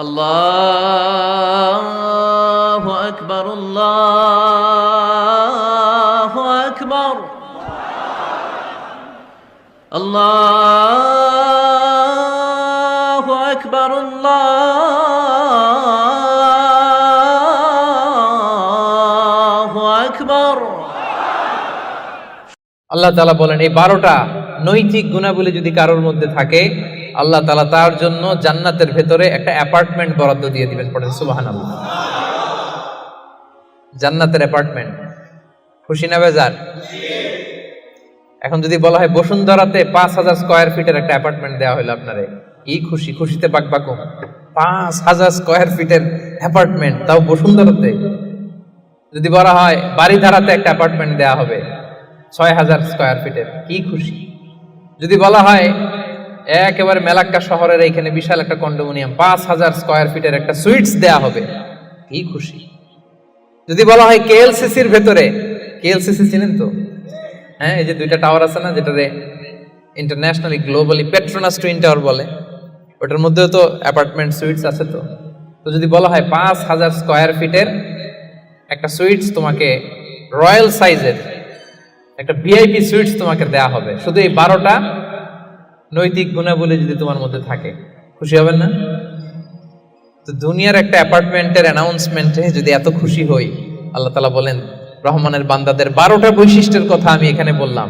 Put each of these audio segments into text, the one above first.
আল্লাহু আকবার, আল্লাহু আকবার, আল্লাহু আকবার, আল্লাহু আকবার। আল্লাহ তাআলা বলেন, এই 12টা নৈতিক গুণাবলী যদি কারোর মধ্যে থাকে, আল্লাহ তাআলা তার জন্য জান্নাতের ভেতরে একটা অ্যাপার্টমেন্ট বরাদ্দ দিয়ে দিবেন। পড়েন সুবহানাল্লাহ। জান্নাতের অ্যাপার্টমেন্ট, খুশি না বেজার? এখন যদি বলা হয় বসুন্ধরাতে 5000 স্কয়ার ফিটের একটা অ্যাপার্টমেন্ট দেওয়া হলো আপনারে, কি খুশি, খুশিতে বাকবাকুম। 5000 স্কয়ার ফিটের অ্যাপার্টমেন্ট, তাও বসুন্ধরাতে। যদি বলা হয় বাড়িধারাতে একটা অ্যাপার্টমেন্ট দেওয়া হবে 6000 স্কয়ার ফিটের, কি খুশি। যদি বলা হয় একেবারে মেলাক্কা শহরের এইখানে বিশাল একটা কন্ডোমিনিয়াম 5000 স্কয়ার ফিটের একটা সুইটস দেয়া হবে, কি খুশি। যদি বলা হয় কেএলসিসির ভেতরে, কেএলসিসি চিনেন তো? হ্যাঁ, এই যে 2টা টাওয়ার আছে না, যেটারে internationally globally Petronas twin tower বলে, ওটার মধ্যেও তো অ্যাপার্টমেন্ট সুইটস আছে। তো যদি বলা হয় 5000 স্কয়ার ফিটের একটা সুইটস তোমাকে, রয়্যাল সাইজের একটা ভিআইপি সুইটস তোমাকে দেয়া হবে, শুধু এই 12টা নৈতিক গুণাবলী যদি তোমার মধ্যে থাকে, খুশি হবেন না? তো দুনিয়ার একটা অ্যাপার্টমেন্টের অ্যানাউন্সমেন্টে যদি এত খুশি হই, আল্লাহ তাআলা বলেন রহমানের বান্দাদের 12টা বৈশিষ্ট্যের কথা আমি এখানে বললাম,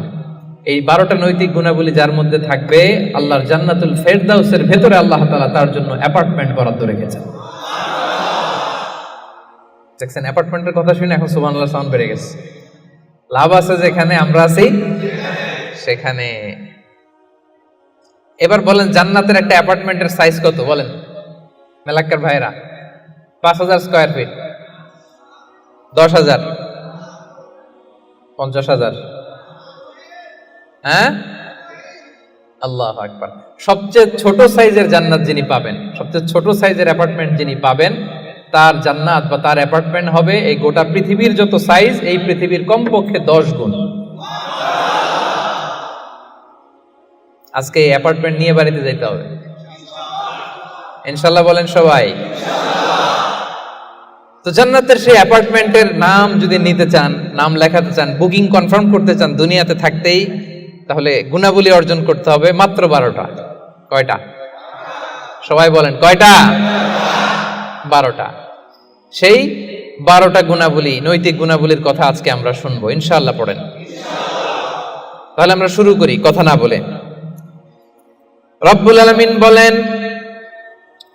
এই 12টা নৈতিক গুণাবলী যার মধ্যে থাকবে, আল্লাহর জান্নাতুল ফেরদাউসের ভেতরে আল্লাহ তাআলা তার জন্য অ্যাপার্টমেন্ট বরাদ্দ রেখেছেন। দেখছেন, অ্যাপার্টমেন্টের কথা শুনে এখন সুবহানাল্লাহ সাউন্ড বেড়ে গেছে। লাভ আছে যেখানে আমরা আছি সেখানে। এবার বলেন জান্নাতের একটা অ্যাপার্টমেন্টের সাইজ কত বলেন মেলাক্কার ভাইরা? 5000 স্কয়ার ফিট, 10,000, 50,000? হ্যাঁ, আল্লাহু আকবার। সবচেয়ে ছোট সাইজের জান্নাত যিনি পাবেন, সবচেয়ে ছোট সাইজের অ্যাপার্টমেন্ট যিনি পাবেন, তার জান্নাত বা তার অ্যাপার্টমেন্ট হবে এই গোটা পৃথিবীর যত সাইজ, এই পৃথিবীর কমপক্ষে 10 গুণ। আজকে এই অ্যাপার্টমেন্ট নিয়ে বাড়িতে যেতে হবে ইনশাআল্লাহ, বলেন সবাই। তো জান্নাতের সেই অ্যাপার্টমেন্টের নাম যদি নিতে চান, নাম লেখাতে চান, বুকিং কনফার্ম করতে চান দুনিয়াতে থাকতেই, তাহলে গুণাবলী অর্জন করতে হবে মাত্র 12টা। কয়টা? সবাই বলেন কয়টা? 12টা। সেই 12টা গুণাবলী, নৈতিক গুণাবলীর কথা আজকে আমরা শুনবো ইনশাআল্লাহ। পড়েন। তাহলে আমরা শুরু করি কথা না বলে। রব্বুল আলামিন বলেন,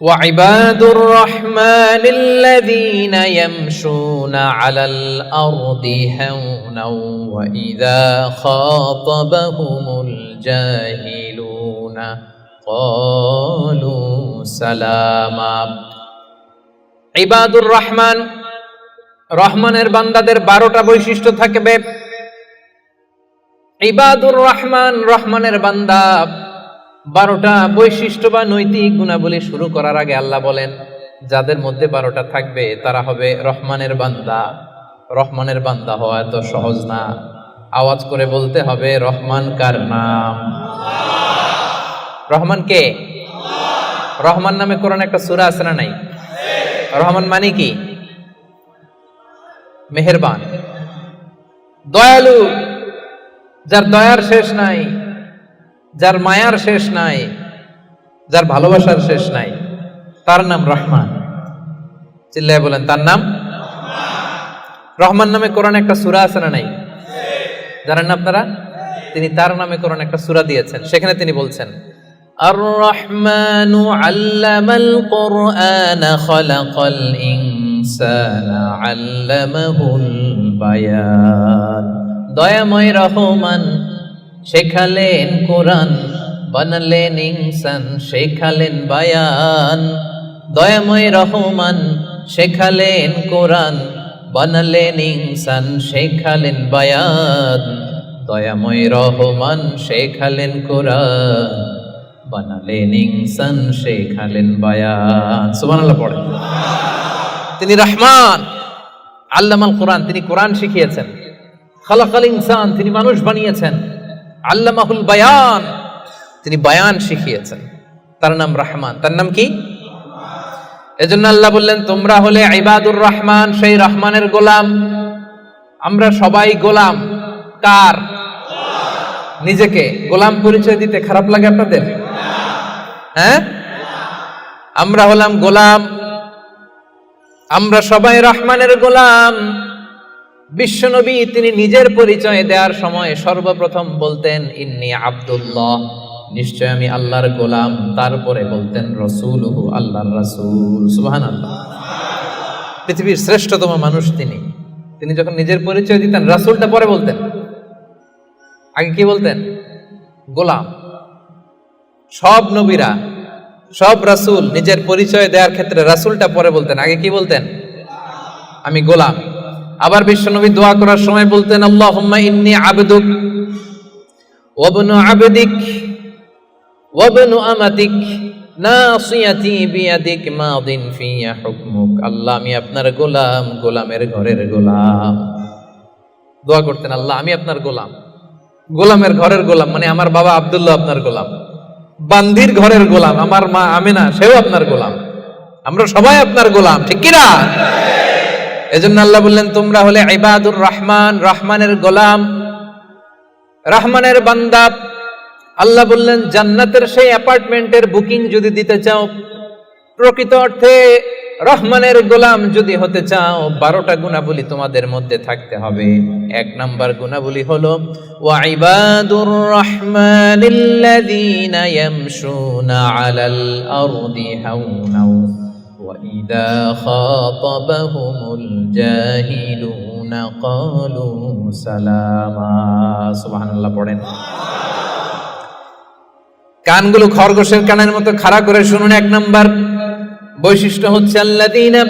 ওয়া ইবাদুর রাহমানিল্লাযীনা ইয়ামশুনা আলাল আরদি হাওনাও ওয়া ইযা খাতাবাহুমুল জাহিলুনা ক্বালু সালামা। ইবাদুর রহমান, রহমানের বান্দাদের 12টা বৈশিষ্ট্য থাকবে। ইবাদুর রহমান, রহমানের বান্দা, 12টা বৈশিষ্ট্য বা নৈতিক গুণাবলী শুরু করার আগে আল্লাহ বলেন, যাদের মধ্যে 12টা থাকবে তারা হবে রহমানের বান্দা। রহমানের বান্দা হওয়া এত সহজ না, আওয়াজ করে বলতে হবে রহমান কার নাম? রহমান কে? রহমান নামে কোরআনে একটা সূরা আছে না নাই? রহমান মানে কি? মেহেরবান, দয়ালু, যার দয়ার শেষ নাই, যার মায়ার শেষ নাই, যার ভালোবাসার শেষ নাই, তার নাম রহমান। চিল্লায় বলেন তার নাম রহমান। নামে কোরআনে একটা সূরা আছে না নাই? জানেন না আপনারা? তিনি তার নামে কোরআনে একটা সূরা দিয়েছেন, সেখানে তিনি বলছেন, আর রহমানু আল্লামাল কুরআন খালাকাল ইনসানা আল্লামাহুল বায়ান। দয়াময় রহমান শেখালেন কোরআন, বানালেন ইনসান, শেখালেন বায়ান। দয়াময় রহমান শেখালেন কোরআন, বানালেন ইনসান, শেখালেন বায়ান। দয়াময় রহমান শেখালেন কোরআন, বানালেন ইনসান, শেখালেন বায়ান। সুবহানাল্লাহ পড়ে। তিনি রহমান, আল্লামাল কোরআন, তিনি কোরআন শিখিয়েছেন। খালাকাল ইনসান, তিনি মানুষ বানিয়েছেন। আল্লামাহুল বায়ান, তিনি বায়ান শিখিয়েছেন। তার নাম রহমান। তার নাম কি? এজন্য আল্লাহ বললেন তোমরা হলে ইবাদুর রহমান, সেই রহমানের গোলাম। আমরা সবাই গোলাম। কার? নিজেকে গোলাম পরিচয় দিতে খারাপ লাগে আপনাদের? হ্যাঁ, আমরা হলাম গোলাম, আমরা সবাই রহমানের গোলাম। বিশ্বনবী তিনি নিজের পরিচয় দেওয়ার সময় সর্বপ্রথম বলতেন ইন্নী আব্দুল্লাহ, নিশ্চয় আমি আল্লাহর গোলাম। তারপরে বলতেন রাসূলুহু, আল্লাহর রাসূল। সুবহানাল্লাহ। পৃথিবীর শ্রেষ্ঠতম মানুষ তিনি যখন নিজের পরিচয় দিতেন রাসূলটা পরে বলতেন, আগে কি বলতেন? গোলাম। সব নবীরা, সব রাসূল নিজের পরিচয় দেওয়ার ক্ষেত্রে রাসূলটা পরে বলতেন, আগে কি বলতেন? আমি গোলাম। আবার বিশ্বনবী দোয়া করার সময় বলতেন আল্লাহুম্মা ইন্নী আবদুক ওয়া ইবনু আবদিক ওয়া ইবনু আমাতিক নাসিয়াতি বিয়াদিক মাদিন ফিয়া হুকমুক। আল্লাহ আমি আপনার গোলাম, গোলামের ঘরের গোলাম। দোয়া করতেন আল্লাহ আমি আপনার গোলাম, গোলামের ঘরের গোলাম, মানে আমার বাবা আব্দুল্লাহ আপনার গোলাম, বান্দির ঘরের গোলাম আমার মা আমিনা সেও আপনার গোলাম, আমরা সবাই আপনার গোলাম, ঠিক কি না? এজন্য আল্লাহ বললেন তোমরা হলে ইবাদুর রহমান, রহমানের গোলাম, রহমানের বান্দা। আল্লাহ বললেন জান্নাতের সেই অ্যাপার্টমেন্টের বুকিং যদি দিতে চাও, প্রকৃত অর্থে রহমানের গোলাম যদি হতে চাও, 12টা গুণাবলী তোমাদের মধ্যে থাকতে হবে। 1 নাম্বার গুণাবলী হলো ওয়া ইবাদুর রহমানিল্লাযীনা ইয়ামশুনা আলাল আরদি হাওনা ওয়া ইযা খাতাবাহুমুল জাহিলুনা ক্বালু সালামা। সুবহানাল্লাহ পড়েন। কানগুলো খরগোশের কানের মতো খাড়া করে শুনুন। 1 নাম্বার বৈশিষ্ট্য হচ্ছে আল্লাযীনা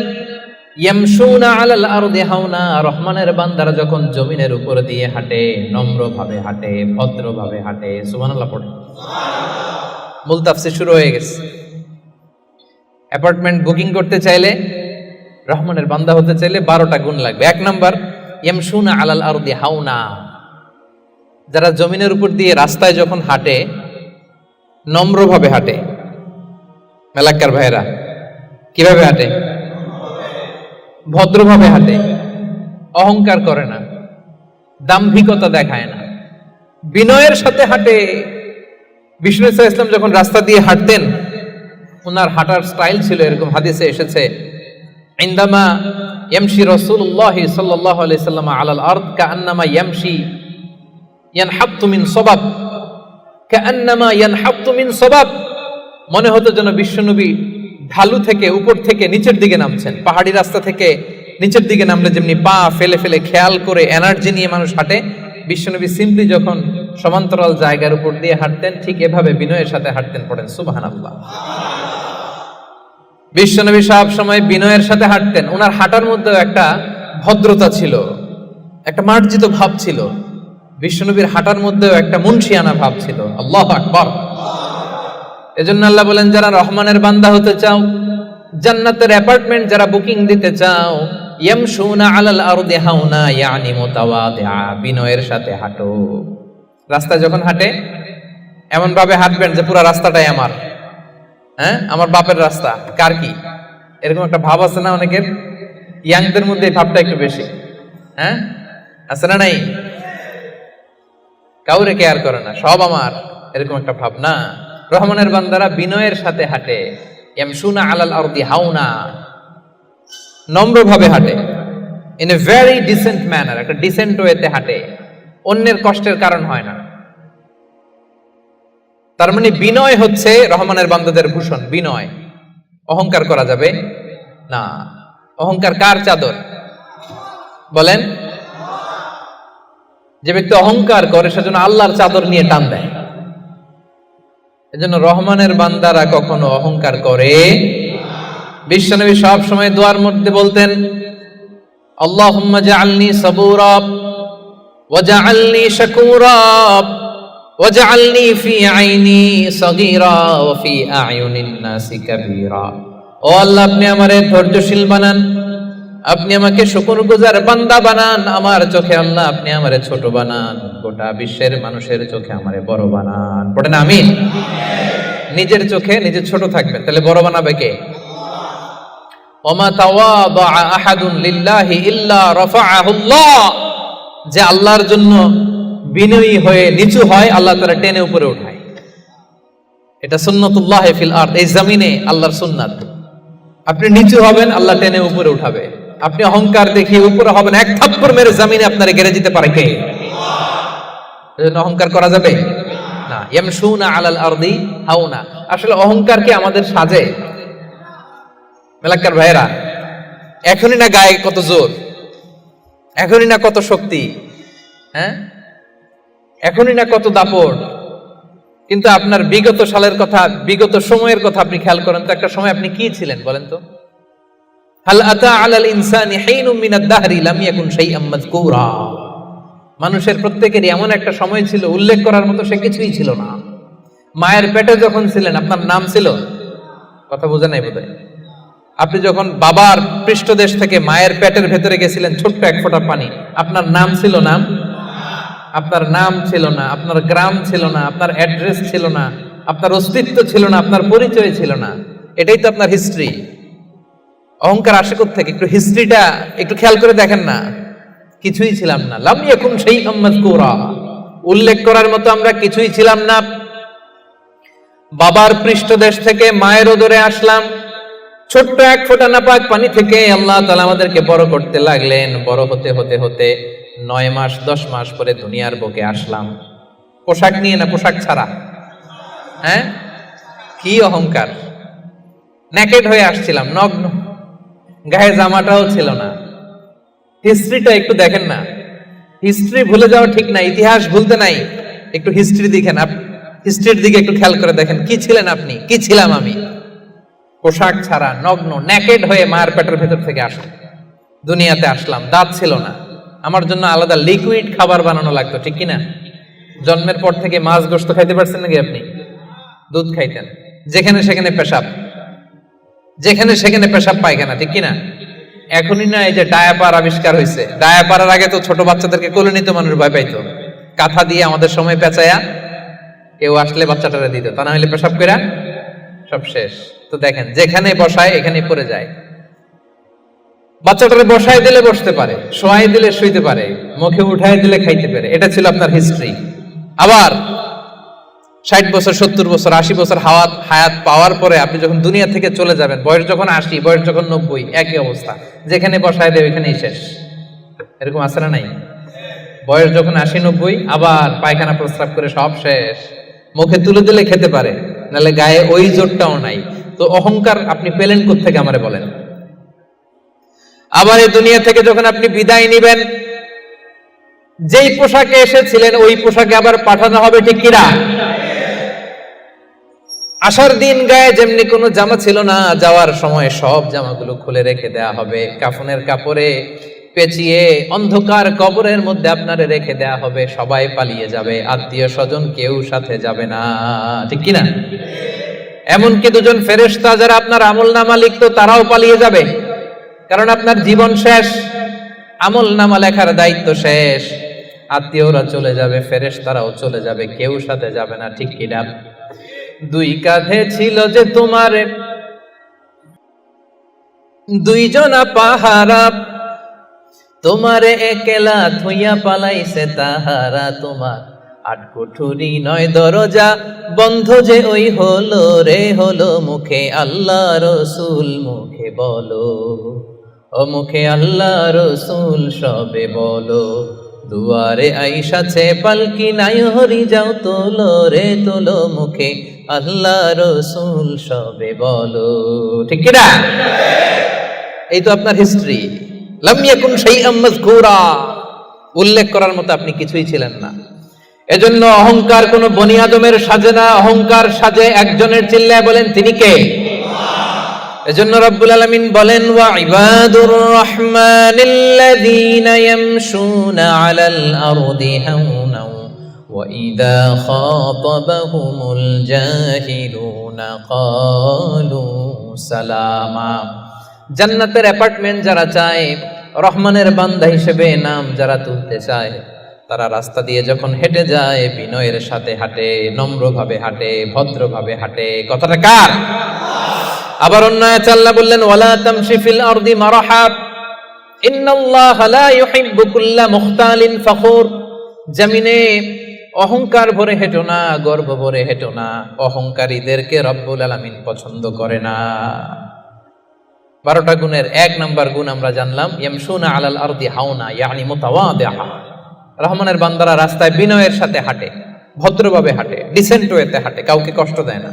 ইয়ামশুনা আলাল আরদি হাওনা, রহমানের বান্দারা যখন জমিনের উপর দিয়ে হাঁটে নম্রভাবে হাঁটে, ভদ্রভাবে হাঁটে। সুবহানাল্লাহ পড়ে। মূল তাফসীর শুরু হয়ে গেছে। অ্যাপার্টমেন্ট বুকিং করতে চাইলে, রহমানের বান্দা হতে চাইলে 12টা গুণ লাগবে। 1 নাম্বার ইয়ামশুনা আলাল আরদি হাওনা, যারা জমিনের উপর দিয়ে রাস্তায় যখন হাঁটে নম্রভাবে হাঁটে। মেলাক্কার ভাইরা কিভাবে হাঁটে? ভদ্রভাবে হাঁটে, অহংকার করে না, দাম্ভিকতা দেখায় না, বিনয়ের সাথে হাঁটে। বিষ্ণু ইসলাম যখন রাস্তা দিয়ে হাঁটতেন, ওনার হাঁটার স্টাইল ছিল এরকম, হাদিসে এসেছে ইনদামা ইয়ামশি রাসূলুল্লাহ সাল্লাল্লাহু আলাইহি সাল্লাম আলাল আরদ কাআন্নামা ইয়ামশি ইয়ানহাত্তু মিন সাবাব, কাআন্নামা ইয়ানহাত্তু মিন সাবাব। মনে হতো যেন বিশ্বনবী ঢালু থেকে উপর থেকে নিচের দিকে নামছেন। পাহাড়ি রাস্তা থেকে নিচের দিকে নামলে যেমনি পা ফেলে ফেলে খেয়াল করে এনার্জি নিয়ে মানুষ হাঁটে, বিশ্বনবী সিম্পলি যখন সমান্তরাল জায়গার উপর দিয়ে হাঁটতেন ঠিক এভাবে বিনয়ের সাথে হাঁটতেন। পড়েন সুবহানাল্লাহ। বিশ্বনবী সব সময় বিনয়ের সাথে হাঁটতেন। ওনার হাঁটার মধ্যেও একটা ভদ্রতা ছিল, একটা মার্জিত ভাব ছিল। বিশ্বনবীর হাঁটার মধ্যেও একটা মুনশিয়ানা ভাব ছিল। আল্লাহু আকবার। এজন্য আল্লাহ বলেন যারা রহমানের বান্দা হতে চাও, জান্নাতের অ্যাপার্টমেন্ট যারা বুকিং দিতে চাও, ইয়ামশুনা আলাল আরদি হাওনা ইয়ানি মুতাওয়াদিআ, বিনয়ের সাথে হাঁটো। রাস্তায় যখন হাঁটে এমন ভাবে হাঁটবেন যে পুরো রাস্তাটাই আমার, হ্যাঁ আমার বাপের রাস্তা। কার কি এরকম একটা ভাব আছে না অনেকের? ইয়াংদের মধ্যে এই ভাবটা একটু বেশি, হ্যাঁ আছে না? নাই, কাউরে কেয়ার করে না, সব আমার, এরকম একটা ভাব না। রহমানের বান্দারা বিনয়ের সাথে হাঁটে। ইয়ামশুনা আলাল আরদি হাওনা, নম্রভাবে হাঁটে, in a very dissent manner, একটা ডিসেন্ট ওয়েতে হাঁটে, অন্যের কষ্টের কারণ হয় না। তার মানে বিনয় হচ্ছে রহমানের বান্দাদের ভূষণ। বিনয়, অহংকার করা যাবে না। অহংকার কার চাদর বলেন? যে ব্যক্তি অহংকার করে সেজন্য আল্লাহর চাদর নিয়ে টান দেয়। এজন্য রহমানের বান্দারা কখনো অহংকার করে। বিশ্বনবী সব সময় দোয়ার মধ্যে বলতেন আল্লাহুম্মা জাআলনি সাবুরা ওয়া জাআলনি শাকুরা ওয়া জাআলনি ফি আইনি সাগীরা ওয়া ফি আ'য়ুনিন নাসি কাবীরা। ও আল্লাহ আপনি আমারে ধৈর্যশীল বানান, আপনি আমাকে শুকরগুজার বান্দা বানান, আমার চোখে আল্লাহ আপনি আমারে ছোট বানান, গোটা বিশ্বের মানুষের চোখে আমারে বড় বানান। পড়েন আমিন। নিজের চোখে নিজে ছোট থাকবেন, তাহলে বড় বানাবে কে? ওমা তাওয়াদা আহাদুন লিল্লাহি ইল্লা রাফাআহুল্লাহ, যে আল্লাহর জন্য বিনয়ী হয়ে নিচু হয় আল্লাহ তাআলা টেনে উপরে উঠায়। এটা সুন্নাতুল্লাহ ফিল আরদ, এই জমিনে আল্লাহর সুন্নাত। আপনি নিচু হবেন, আল্লাহ টেনে উপরে উঠাবে। আপনি অহংকার দেখিয়ে উপরে হবেন, এক থাপ্পড় মেরে জমিনে আপনারে গেড়ে দিতে পারে কে? এজন্য অহংকার করা যাবে না। ইয়ামশুনা আলাল আরদি হাওনা। আসলে অহংকার কি আমাদের সাজে? মেলাক্কার ভাইরা, এখনই না গায়ে কত জোর, এখনই না কত শক্তি, হ্যাঁ, এখনই না কত দাপট, কিন্তু আপনার বিগত সালের কথা, বিগত সময়ের কথা আপনি খেয়াল করেন তো। একটা সময় আপনি কি ছিলেন বলেন তো? হাল আতা আলাল ইনসানি হিনুম মিনাদ দাহরি লাম ইয়াকুন শাইআম মাযকুরা। মানুষের প্রত্যেকেরই এমন একটা সময় ছিল উল্লেখ করার মতো সে কিছুই ছিল না। মায়ের পেটে যখন ছিলেন আপনার নাম ছিল? কথা বোঝা নাই বোধহয়। আপনি যখন বাবার পৃষ্ঠদেশ থেকে মায়ের পেটের ভেতরে গেছিলেন, ছোট্ট এক ফোঁটা পানি, আপনার নাম ছিল? নাম আপনার নাম ছিল না, আপনার গ্রাম ছিল না, আপনার অ্যাড্রেস ছিল না, আপনার অস্তিত্ব ছিল না, আপনার পরিচয় ছিল না। এটাই তো আপনার হিস্ট্রি। অহংকার আসে কোত্থেকে? একটু হিস্ট্রিটা একটু খেয়াল করে দেখেন না। কিছুই ছিলাম না। লাম ইয়াকুন শাইআম মাযকুরা, উল্লেখ করার মতো আমরা কিছুই ছিলাম না। বাবার পৃষ্ঠদেশ থেকে মায়ের উদরে আসলাম, ছোট্ট এক ফোঁটা নাপাক পানি থেকে আল্লাহ তাআলা আমাদেরকে বড় করতে লাগলেন। বড় হতে হতে হতে 9 মাস 10 মাস পরে দুনিয়ার বুকে আসলাম। পোশাক নিয়ে না, পোশাক ছাড়া। হ্যাঁ, কি অহংকার! নেকেড হয়ে আসছিলাম, নগ্ন, গায়ে জামাটাও ছিল না। হিস্ট্রিটা একটু দেখেন না। হিস্ট্রি ভুলে যাওয়া ঠিক না, ইতিহাস ভুলতে নাই। একটু হিস্ট্রি দেখেন, হিস্ট্রির দিকে একটু খেয়াল করে দেখেন। কি ছিলেন আপনি, কি ছিলাম আমি? পোশাক ছাড়া, নগ্ন, নেকেড হয়ে মায়ের পেটের ভেতর থেকে আসলাম, দুনিয়াতে আসলাম। দাঁত ছিল না, আমার জন্য আলাদা লিকুইড খাবার বানানো লাগতো, ঠিক কিনা? জন্মের পর থেকে মাছ গোশত খাইতে পারছেন নাকি আপনি? দুধ খাইতেন, যেখানে সেখানে পেশাব, যেখানে সেখানে পেশাব পায়খানা, ঠিক কিনা? এখনই না এই যে ডায়াপার আবিষ্কার হয়েছে, ডায়াপারের আগে তো ছোট বাচ্চাদেরকে কোলে নিতে মানুষ ভয় পাইতো। কাঁথা দিয়ে আমাদের সময় পেঁচায়া কেউ আসলে বাচ্চাটারে দিত, তা না হলে পেশাব কইরা সব শেষ। তো দেখেন, যেখানে বসায় এখানে পড়ে যায়। বাচ্চাটারে বসায় দিলে বসতে পারে, শোয়াই দিলে শুইতে পারে, মুখে উঠায় দিলে খাইতে পারে। এটা ছিল আপনার হিস্ট্রি। আবার 60 বছর, 70 বছর, 80 বছর হায়াত পাওয়ার পরে আপনি যখন দুনিয়া থেকে চলে যাবেন, বয়স যখন 80, বয়স যখন 90, একই অবস্থা, যেখানে বসায় দেয় ওইখানেই শেষ। এরকম আছে না নাই? বয়স যখন 80-90, আবার পায়খানা প্রস্রাব করে সব শেষ। মুখে তুলে দিলে খেতে পারে, নাহলে গায়ে ওই জোরটাও নাই। তো অহংকার আপনি পেলেন কোত্থেকে আমারে বলেন? আবার এই দুনিয়া থেকে যখন আপনি বিদায় নিবেন, যেই পোশাকে এসেছিলেন ওই পোশাকে আবার পাঠানো হবে, ঠিক কিনা? আসার দিন গায়ে যেমনি কোনো জামা ছিল না, যাওয়ার সময় সব জামাগুলো খুলে রেখে দেয়া হবে, কাফনের কাপড়ে পেঁচিয়ে অন্ধকার কবরের মধ্যে আপনারে রেখে দেয়া হবে। সবাই পালিয়ে যাবে, আত্মীয় স্বজন কেউ সাথে যাবে না, ঠিক কিনা? এমনকি দুজন ফেরেশতা যারা আপনার আমলনামা লিখতো তারাও পালিয়ে যাবে, কারণ আপনার জীবন শেষ, আমলনামা লেখার দায়িত্ব শেষ। আত্মীয়রা চলে যাবে, ফেরেশতারাও চলে যাবে, কেউ সাথে যাবে না, ঠিক কিনা? 2 কাঁধে ছিল যে তোমার 2 জনা পাহারা, তোমারে একলা থুইয়া পালাইছে তাহারা। তোমার 8 কুঠুরি 9 দরজা, বন্ধ যে ওই হলো রে হলো। মুখে আল্লাহ রসুল মুখে বলো, ও মুখে আল্লাহ রসুল সবে বলো। দুয়ারে আইসাছে পালকি নাই হরি যাও তোলো রে তোলো। মুখে আল্লাহ রসুল সবে বলো, ঠিক কিনা? এই তো আপনার হিস্ট্রি। লাম ইয়াকুন শাইআম মাযকুরা, উল্লেখ করার মতো আপনি কিছুই ছিলেন না। এজন্য অহংকার কোন বনি আদমের সাজে না, অহংকার সাজে একজনের। চিল্লায় বলেন তিনি কে? এজন্য রব্বুল আলামিন বলেন, ওয়া ইবাদুর রহমানিল্লাযীনা ইয়ামশুনা আলাল আরদি হাওনা ওয়া ইযা খাতাবাহুমুল জাহিলুনা ক্বালু সালামা। জান্নাতের অ্যাপার্টমেন্ট যারা চায়, রহমানের বান্দা হিসেবে নাম যারা তুলতে চায়, তারা রাস্তা দিয়ে যখন হেঁটে যায় বিনয়ের সাথে হাঁটে, নম্রভাবে হাঁটে, ভদ্রভাবে হাঁটে। কথাটা কার? আবার অন্য আয়াতে আল্লাহ বললেন ওয়ালা তামশি ফিল আরদি মারহা ইন্নাল্লাহা লা ইউহিব্বু কুল্লা মুখতালিন ফখুর। জমিনে অহংকার ভরে হেঁটো না, গর্ব ভরে হেঁটো না, অহংকারীদেরকে রব্বুল আলামিন পছন্দ করে না। 12টা গুণের 1 নাম্বার গুণ আমরা জানলাম, ইয়ামশুনা আলাল আরদি হাওনা ইয়ানি মুতাওয়াদিআ। রহমানের বান্দারা রাস্তায় বিনয়ের সাথে হাঁটে, ভদ্রভাবে হাঁটে, ডিসেন্ট ওয়েতে হাঁটে, কাউকে কষ্ট দেয় না।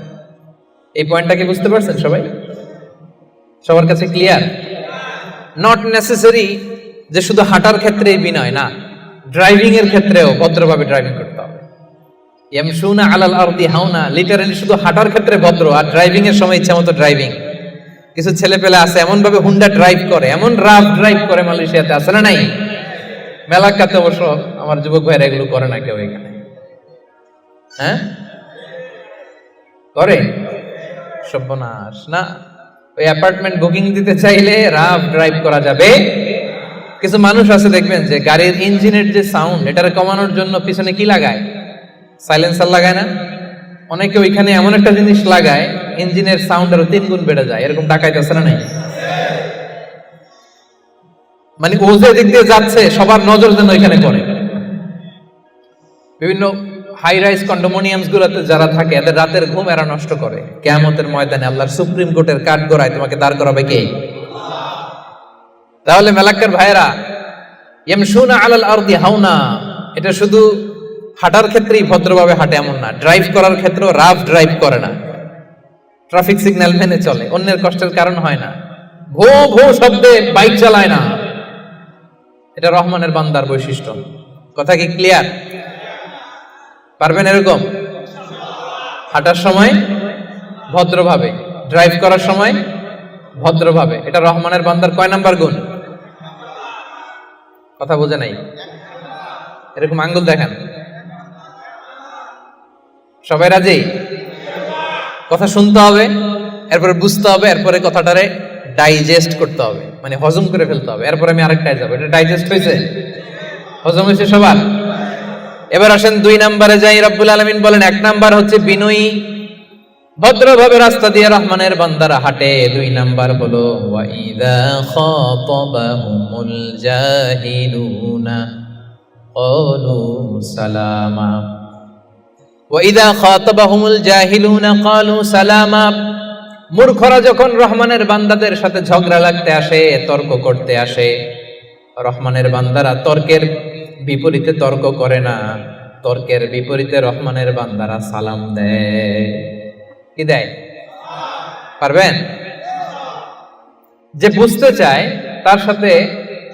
এই পয়েন্টটা কি বুঝতে পারছেন সবাই? সবার কাছে ক্লিয়ার? নট নেসেসারি যে শুধু হাঁটার ক্ষেত্রেই বিনয়, না, ড্রাইভিং এর ক্ষেত্রেও ভদ্রভাবে ড্রাইভিং করতে হবে। ইয়ামশুনা আলাল আরদি হাওনা লিটারালি শুধু হাঁটার ক্ষেত্রে ভদ্র, আর ড্রাইভিং এর সময় ইচ্ছা মতো ড্রাইভিং। কিছু ছেলে পেলে আছে এমন ভাবে হুন্ডা ড্রাইভ করে, এমন রাফ ড্রাইভ করে, মালয়েশিয়াতে আছে না নাই? মেলাকাতে অবশ্য আমার যুবক ভাইরা এগুলো করে না কেউ এখানে। হ্যাঁ করে? সর্বনাশ না। ওই অ্যাপার্টমেন্ট বুকিং দিতে চাইলে রাফ ড্রাইভ করা যাবে। কিছু মানুষ আছে দেখবেন যে গাড়ির ইঞ্জিনের যে সাউন্ড, এটারে কমানোর জন্য পিছনে কি লাগায়? সাইলেন্সার লাগায় না? অনেকে ওইখানে এমন একটা জিনিস লাগায় ইঞ্জিনের সাউন্ড আরো 3 গুণ বেড়ে যায়। এরকম ডাকাইতে আছে না নাই? মানে ও যে দিক দিয়ে যাচ্ছে সবার নজর যেন ওইখানে পড়ে। বিভিন্ন হাই রাইজ কন্ডোমিনিয়ামস গুলোতে যারা থাকে এদের রাতের ঘুম এরা নষ্ট করে। কিয়ামতের ময়দানে আল্লাহর সুপ্রিম কোর্টের কাঠগড়ায় তোমাকে দাঁড় করাবে কে? তাহলে মেলাক্কার ভাইরা, ইয়ামশুনা আলাল আরদি হাওনা, এটা শুধু হাঁটার ক্ষেত্রেই ভদ্রভাবে হাঁটে এমন না, ড্রাইভ করার ক্ষেত্রেও রাফ ড্রাইভ করে না, ট্রাফিক সিগন্যাল মেনে চলে, অন্যের কষ্টের কারণ হয় না, ভো ভো শব্দে বাইক চালায় না। এটা রহমানের বান্দার বৈশিষ্ট্য। কথা কি ক্লিয়ার? পারবেন এরকম হাঁটার সময় ভদ্রভাবে, ড্রাইভ করার সময় ভদ্রভাবে? এটা রহমানের বান্দার কয় নাম্বার গুণ? কথা বোঝে নাই? এরকম আঙ্গুল দেখান। সবাই রাজি? কথা শুনতে হবে, এরপরে বুঝতে হবে, এরপরে কথাটারে ডাইজেস্ট করতে হবে, মানে হজম করে ফেলতে হবে। এরপরে আমি আরেকটায় যাবো। এটা ডাইজেস্ট হয়েছে? হজম হয়েছে সবার? এবার আসেন 2 নম্বরে যাই। রব্বুল আলামিন বলেন 1 নাম্বার হচ্ছে বিনয়ী, ভদ্রভাবে রাস্তা দিয়ে রহমানের বান্দারা হাঁটে। 2 নাম্বার হলো ওয়া ইযা খাতাবাহুমুল জাহিলুনা ক্বালু সালামা। ওয়া ইযা খাতাবাহুমুল জাহিলুনা ক্বালু সালামা। মূর্খরা যখন রহমানের বান্দাদের সাথে ঝগড়া লাগতে আসে, তর্ক করতে আসে, রহমানের বান্দারা তর্কের বিপরীতে তর্ক করে না, তর্কের বিপরীতে রহমানের বান্দারা সালাম দেয়। কি দেয়? পারবেন? যে বুঝতে চায় তার সাথে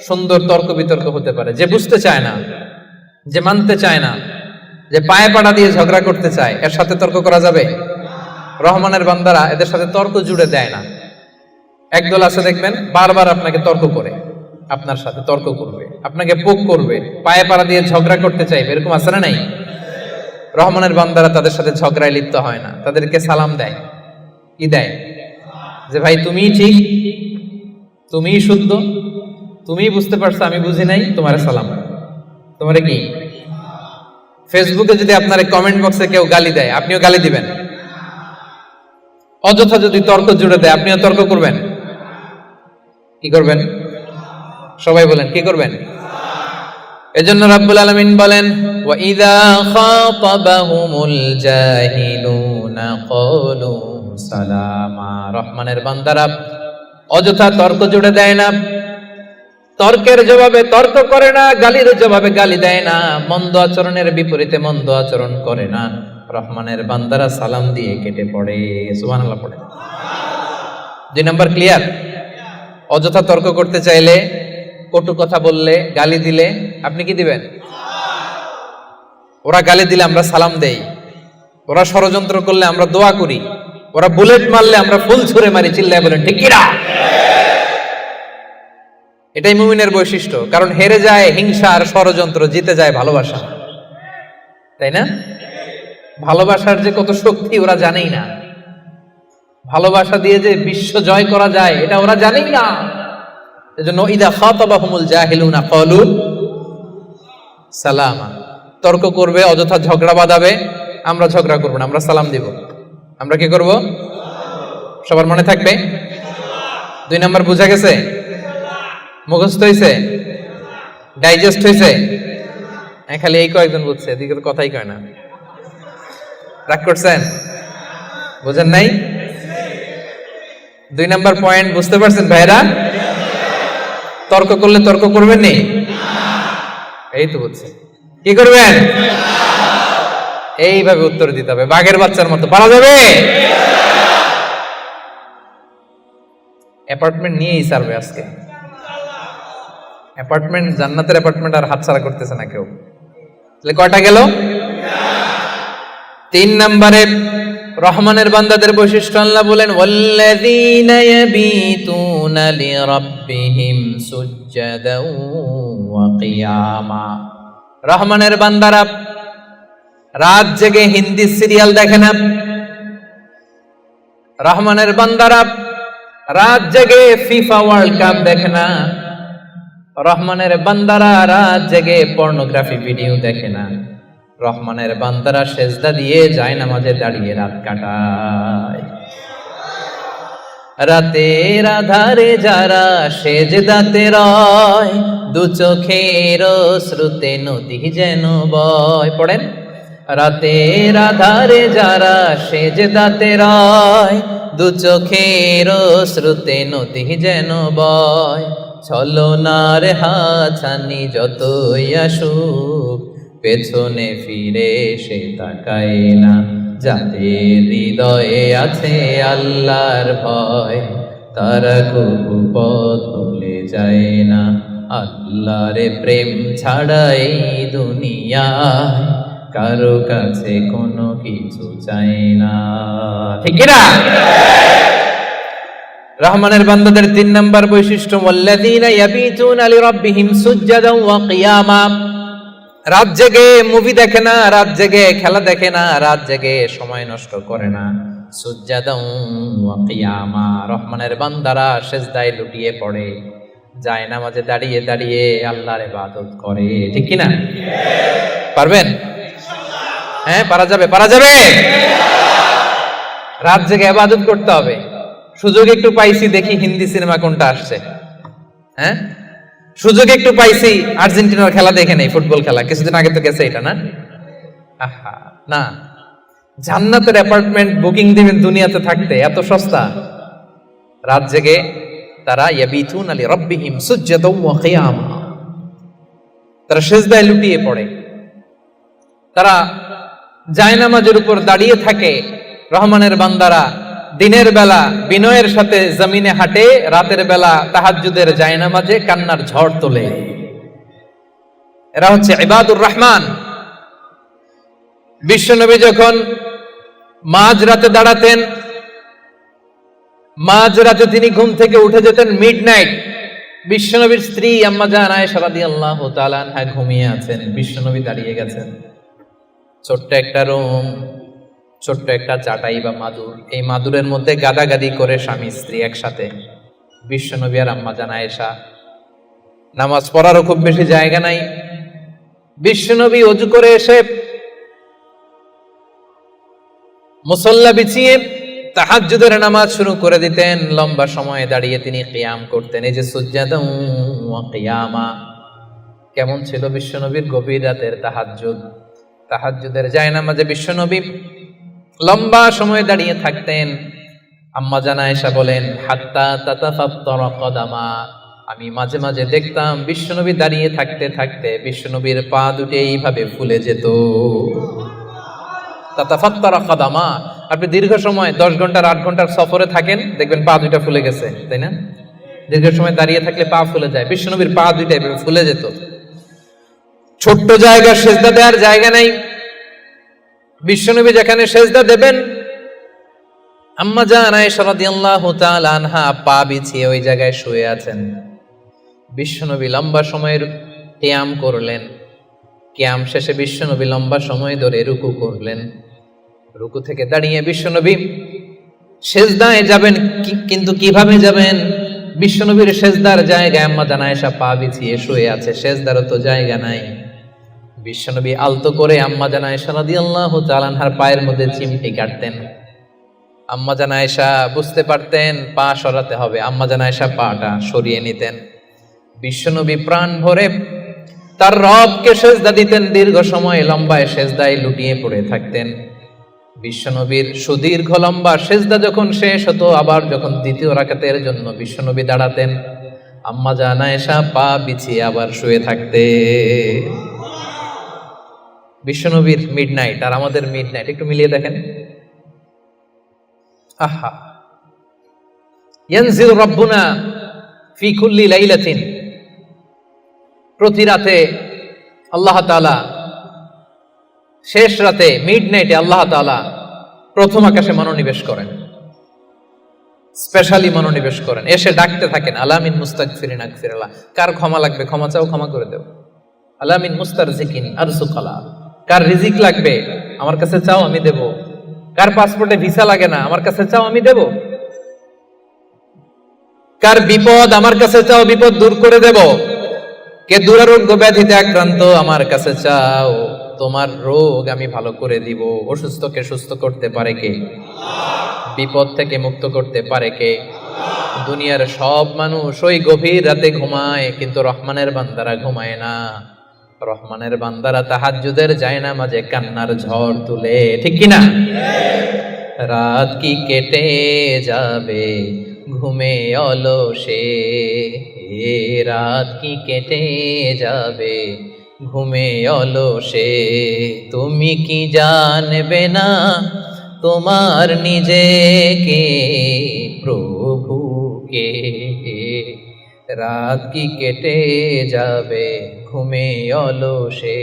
সুন্দর তর্ক বিতর্ক হতে পারে। যে বুঝতে চায় না, যে মানতে চায় না, যে পায়ে পাড়া দিয়ে ঝগড়া করতে চায়, এর সাথে তর্ক করা যাবে? রহমানের বান্দারা এদের সাথে তর্ক জুড়ে দেয় না। একদল আছে দেখবেন বারবার আপনাকে তর্ক করে, আপনার সাথে তর্ক করবে, আপনাকে পোক করবে, পায়ে পাড়া দিয়ে ঝগড়া করতে চাইবে। এরকম আছে না নাই? রহমানের বান্দারা তাদের সাথে ঝগড়ায় লিপ্ত হয় না, তাদেরকে সালাম দেয়। কি দেয়? যে ভাই তুমিই ঠিক, তুমিই শুদ্ধ, তুমিই বুঝতে পারছো, আমি বুঝি নাই, তোমার সালাম। তোমারে কি ফেসবুকে যদি আপনার কমেন্ট বক্সে কেউ গালি দেয়, আপনিও গালি দিবেন? অযথা যদি তর্ক জুড়ে দেয়, আপনিও তর্ক করবেন? কি করবেন? সবাই বলেন কি করবেন? এজন্য রাব্বুল আলামিন বলেন ওয়া ইযা খাতাবাহুমুল জাহিলুনা ক্বালু সালামা। রহমানের বান্দারা অযথা তর্ক জুড়ে দেয় না, তর্কের জবাবে তর্ক করে না, গালির জবাবে গালি দেয় না, মন্দ আচরণের বিপরীতে মন্দ আচরণ করে না। রহমানের বান্দারা সালাম দিয়ে কেটে পড়ে। সুবহানাল্লাহ পড়ে। 2 নাম্বার ক্লিয়ার? অযথা তর্ক করতে চাইলে, কটু কথা বললে, গালি দিলে আপনি কি দিবেন? ওরা গালি দিলে আমরা সালাম দেই, ওরা ষড়যন্ত্র করলে আমরা দোয়া করি, ওরা বুলেট মারলে আমরা ফুল ছুঁড়ে মারি, চিল্লায় বলেন ঠিক কি না? এটাই মুমিনের বৈশিষ্ট্য। কারণ হেরে যায় হিংসা আর ষড়যন্ত্র, জিতে যায় ভালোবাসা। তাই না? ভালোবাসার যে কত শক্তি ওরা জানেই না, ভালোবাসা দিয়ে যে বিশ্ব জয় করা যায় এটা ওরা জানেই না। এজন্য ইদা খাতাবাহুমুল জাহিলুনা ক্বালু সালামা। তর্ক করবে, অযথা ঝগড়া বাঁধাবে, আমরা ঝগড়া করব না, আমরা সালাম দিব। আমরা কি করব? সবার মনে থাকবে? 2 নাম্বার বুঝা গেছে? মুখস্থ হয়েছে? ডাইজেস্ট হয়েছে? খালি এই কয়েকজন বুঝছে, এদিকে তো কথাই কয় না। রাগ করছেন? বুঝেন নাই? 2 নাম্বার পয়েন্ট বুঝতে পারছেন ভাইরা? তর্ক করলে তর্ক করবেন নি? এই তো বুঝছে। কি করবেন? এইভাবে উত্তর দিতে হবে, বাঘের বাচ্চার মতো। পারা যাবে? অ্যাপার্টমেন্ট নিয়েই সারবে আজকে। অ্যাপার্টমেন্ট, জান্নাতের অ্যাপার্টমেন্ট আর হাতছাড়া করতেছে না কেউ। তাহলে কয়টা গেল? 3 নম্বরে রহমানের বান্দাদের বৈশিষ্ট্য আল্লাহ বলেন, ওয়াল্লাযীনা ইয়াবিতুনা লিরাব্বিহিম সুজদাও ওয়া কিয়ামা। রহমানের বান্দারা রাত জেগে হিন্দি সিরিয়াল দেখে না। রহমানের বান্দারা রাত জেগে ফিফা ওয়ার্ল্ড কাপ দেখে না। রহমানের বান্দারা রাত জেগে পর্নোগ্রাফি ভিডিও দেখে না। রহমানের বান্দারা সেজদা দিয়ে যায় নামাজে দাঁড়িয়ে রাত কাটায়। রাতের আধারে যারা সেজদাতে রয়, দু চোখের শ্রুতে নদী যেন বয়। পড়েন, রাতের আধারে যারা সেজদাতে রয়, দু চোখের শ্রুতে নদী যেন বয়। ছলনার হাছানি যতই আসুক, পেছনে ফিরে সে তাকায় না। যাদের হৃদয়ে আছে আল্লাহর ভয়, তারা কবু পথ ভুলে যায় না। আল্লাহর প্রেম ছাড়া এই দুনিয়ায় কারো কাছে কোনো কিছু চাই না। ঠিক না? রহমানের বান্দাদের 3 নাম্বার বৈশিষ্ট্য, ওয়াল্লাযীনা ইয়াবিতুনা লিরাব্বিহিম সুজদাও ওয়া কিয়ামা। রাত জেগে মুভি দেখে না, রাত জেগে খেলা দেখে না, রাত জেগে সময় নষ্ট করে না। সুজদাও ওয়া কিয়ামা। রহমানের বান্দারা সিজদায় লুটিয়ে পড়ে, যায় নামাজে দাঁড়িয়ে দাঁড়িয়ে আল্লাহর ইবাদত করে। ঠিক কি না? পারবেন? হ্যাঁ, পারা যাবে? পারা যাবে? রাত জেগে ইবাদত করতে হবে। সুযোগ একটু পাইছি, দেখি হিন্দি সিনেমা কোনটা আসছে। হ্যাঁ, সুযোগ একটু পাইছি, আর্জেন্টিনার খেলা দেখে নেই, ফুটবল খেলা কিছুদিন আগে তো গেছে এটা, না? আহা, না, জান্নাতের অ্যাপার্টমেন্ট বুকিং দিবেন দুনিয়াতে থাকতে, এত সস্তা। রাত জেগে তারা ইয়াবিতুনা লিরাব্বিহিম সুজদাও ওয়া কিয়ামা, তারা সিজদায় লুটিয়ে পড়ে, তারা জায়নামাজের উপর দাঁড়িয়ে থাকে। রহমানের বান্দারা দিনের বেলা বিনয়ের সাথে জমিনে হাঁটে, রাতের বেলা তাহাজ্জুদের জায়নামাজে কান্নার ঝড় তোলে। এরা হচ্ছে ইবাদুর রহমান। বিশ্বনবী যখন মাঝ রাতে দাঁড়াতেন, মাঝ রাতে তিনি ঘুম থেকে উঠে যেতেন মিডনাইট। বিশ্বনবীর স্ত্রী আম্মা জান আয়েশা রাদিয়াল্লাহু তাআলা আনহা ঘুমিয়ে আছেন, বিশ্বনবী দাঁড়িয়ে গেছেন। ছোট্ট একটা রুম, ছোট্ট একটা চাটাই বা মাদুর, এই মাদুরের মধ্যে গাদাগাদি করে স্বামী স্ত্রী একসাথে। বিশ্বনবী আর আম্মা জান আয়েশা, নামাজ পড়ারও খুব বেশি জায়গা নাই। বিশ্বনবী ওযু করে এসে মুসল্লা বিছিয়ে তাহাজ্জুদের নামাজ শুরু করে দিতেন। লম্বা সময় দাঁড়িয়ে তিনি কিয়াম করতেন। এই যে সুজদা ওয়া কিয়ামা, কেমন ছিল বিশ্বনবীর গভীর রাতের তাহাজ্জুদ। তাহাজ্জুদের জায়নামাজে বিশ্বনবী লম্বা সময় দাঁড়িয়ে থাকতেন। আম্মা জান আয়েশা বলেন, হাত্তা তাতাফাত্তারা কদামা, আমি মাঝে মাঝে দেখতাম বিশ্বনবী দাঁড়িয়ে থাকতে থাকতে বিশ্বনবীর পা দুটি এইভাবে ফুলে যেত। তাতাফাত্তারা কদামা, আপনি দীর্ঘ সময় 10 ঘন্টার 8 ঘন্টার সফরে থাকেন, দেখবেন পা দুইটা ফুলে গেছে, তাই না? দীর্ঘ সময় দাঁড়িয়ে থাকলে পা ফুলে যায়। বিশ্বনবীর পা দুইটা এভাবে ফুলে যেত। ছোট্ট জায়গা, সেজদা দেওয়ার জায়গা নাই। বিশ্বনবী যেখানে সেজদা দেবেন, আম্মা জান আয়েশা রাদিয়াল্লাহু তাআলা আনহা পা বিছিয়ে ওই জায়গায় শুয়ে আছেন। বিশ্বনবী লম্বা সময়ের কিয়াম করলেন। কিয়াম শেষে বিশ্বনবী লম্বা সময় ধরে রুকু করলেন। রুকু থেকে দাঁড়িয়ে বিশ্বনবী সেজদায় যাবেন, কিন্তু কিভাবে যাবেন? বিশ্বনবীর সেজদার জায়গায় আম্মা জান আয়েশা পা বিছিয়ে শুয়ে আছে, সেজদারও তো জায়গা নাই। বিশ্বনবী আলতো করে আম্মা জান আয়েশা রাদিয়াল্লাহু তাআলা আনহার পায়ের মধ্যে চিমটি কাটতেন। আম্মা জান আয়েশা বুঝতে পারতেন পা সরাতে হবে, আম্মা জান আয়েশা পাটা সরিয়ে নিতেন। বিশ্বনবী প্রাণ ভরে তার রবকে সেজদা দিতেন, দীর্ঘ সময় লম্বায় সেজদায় লুটিয়ে পড়ে থাকতেন। বিশ্বনবীর সুদীর্ঘ লম্বা সেজদা যখন শেষ হতো, আবার যখন দ্বিতীয় রাকাতের জন্য বিশ্বনবী দাঁড়াতেন, আম্মা জান আয়েশা পা বিছিয়ে আবার শুয়ে থাকতে। বিশ্বনবীর মিডনাইট আর আমাদের মিডনাইট একটু মিলিয়ে দেখেন। আহা, ইয়ানজিল রাব্বুনা ফি কুল্লি লাইলাতিন, প্রতি রাতে আল্লাহ তাআলা, শেষ রাতে মিডনাইটে আল্লাহ তাআলা প্রথম আকাশে মনোনিবেশ করেন, স্পেশালি মনোনিবেশ করেন, এসে ডাকতে থাকেন, আলামিন মুস্তাগফিরিন আগফিরাল্লাহ, কার ক্ষমা লাগবে ক্ষমা চাও ক্ষমা করে দেব, আলামিন মুস্তারজিকিন আরজুকালা, কার রিজিক লাগবে আমার কাছে চাও আমি দেব, কার পাসপোর্টে ভিসা লাগে না আমার কাছে চাও আমি দেব, কার বিপদ আমার কাছে চাও বিপদ দূর করে দেব, কে দুরারোগ্য ব্যাধিতে আক্রান্ত আমার কাছে চাও তোমার রোগ আমি ভালো করে দিব, অসুস্থকে সুস্থ করতে পারে কে? বিপদ থেকে মুক্ত করতে পারে কে? দুনিয়ার সব মানুষ ওই গভীর রাতে ঘুমায়, কিন্তু রহমানের বান্দারা ঘুমায় না। রহমানের বান্দারা তাহাজ্জুদের জায়নামাজে কান্নার ঝড় তুলে, ঠিক কিনা? রাত কি কেটে যাবে ঘুমে অলসে, রাত কি কেটে যাবে ঘুমে অলসে, তুমি কি জানবে না তোমার নিজেকে প্রভুকে, রাত কি কেটে যাবে ঘুমে অলসে,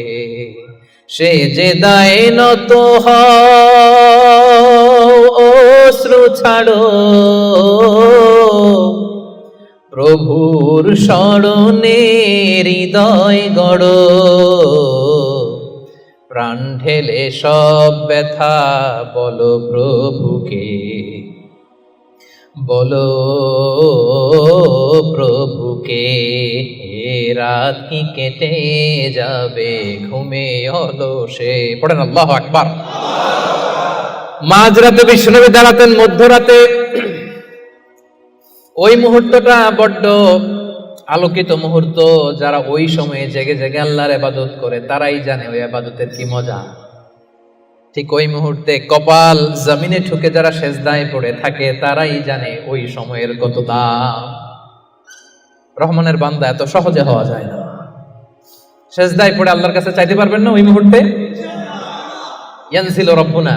সে যে দায় নত হও অশ্রু ছাড়ো, প্রভুর স্মরণে হৃদয় গড়ো, প্রাণ ঢেলে সব ব্যথা বলো প্রভুকে, বলো প্রভুকে, রাত কি কেটে যাবে ঘুমে অলসে। পড়েন আল্লাহু আকবার। মাঝরাতে বিশ্বনবী দাঁড়াতেন, মধ্যরাতে। ওই মুহূর্তটা বড্ড আলোকিত মুহূর্ত, যারা ওই সময়ে জেগে জেগে আল্লাহর ইবাদত করে তারাই জানে ওই ইবাদতের কি মজা। ঠিক ওই মুহূর্তে কপাল জমিনে ঠুকে যারা সেজদায় পড়ে থাকে তারাই জানে ওই সময়ের কত দাম। রহমানের বান্দা এত সহজে হওয়া যায় না। সেজদায় পড়ে আল্লাহর কাছে চাইতে পারবেন না ওই মুহূর্তে? ইয়ানজিলু রাব্বুনা,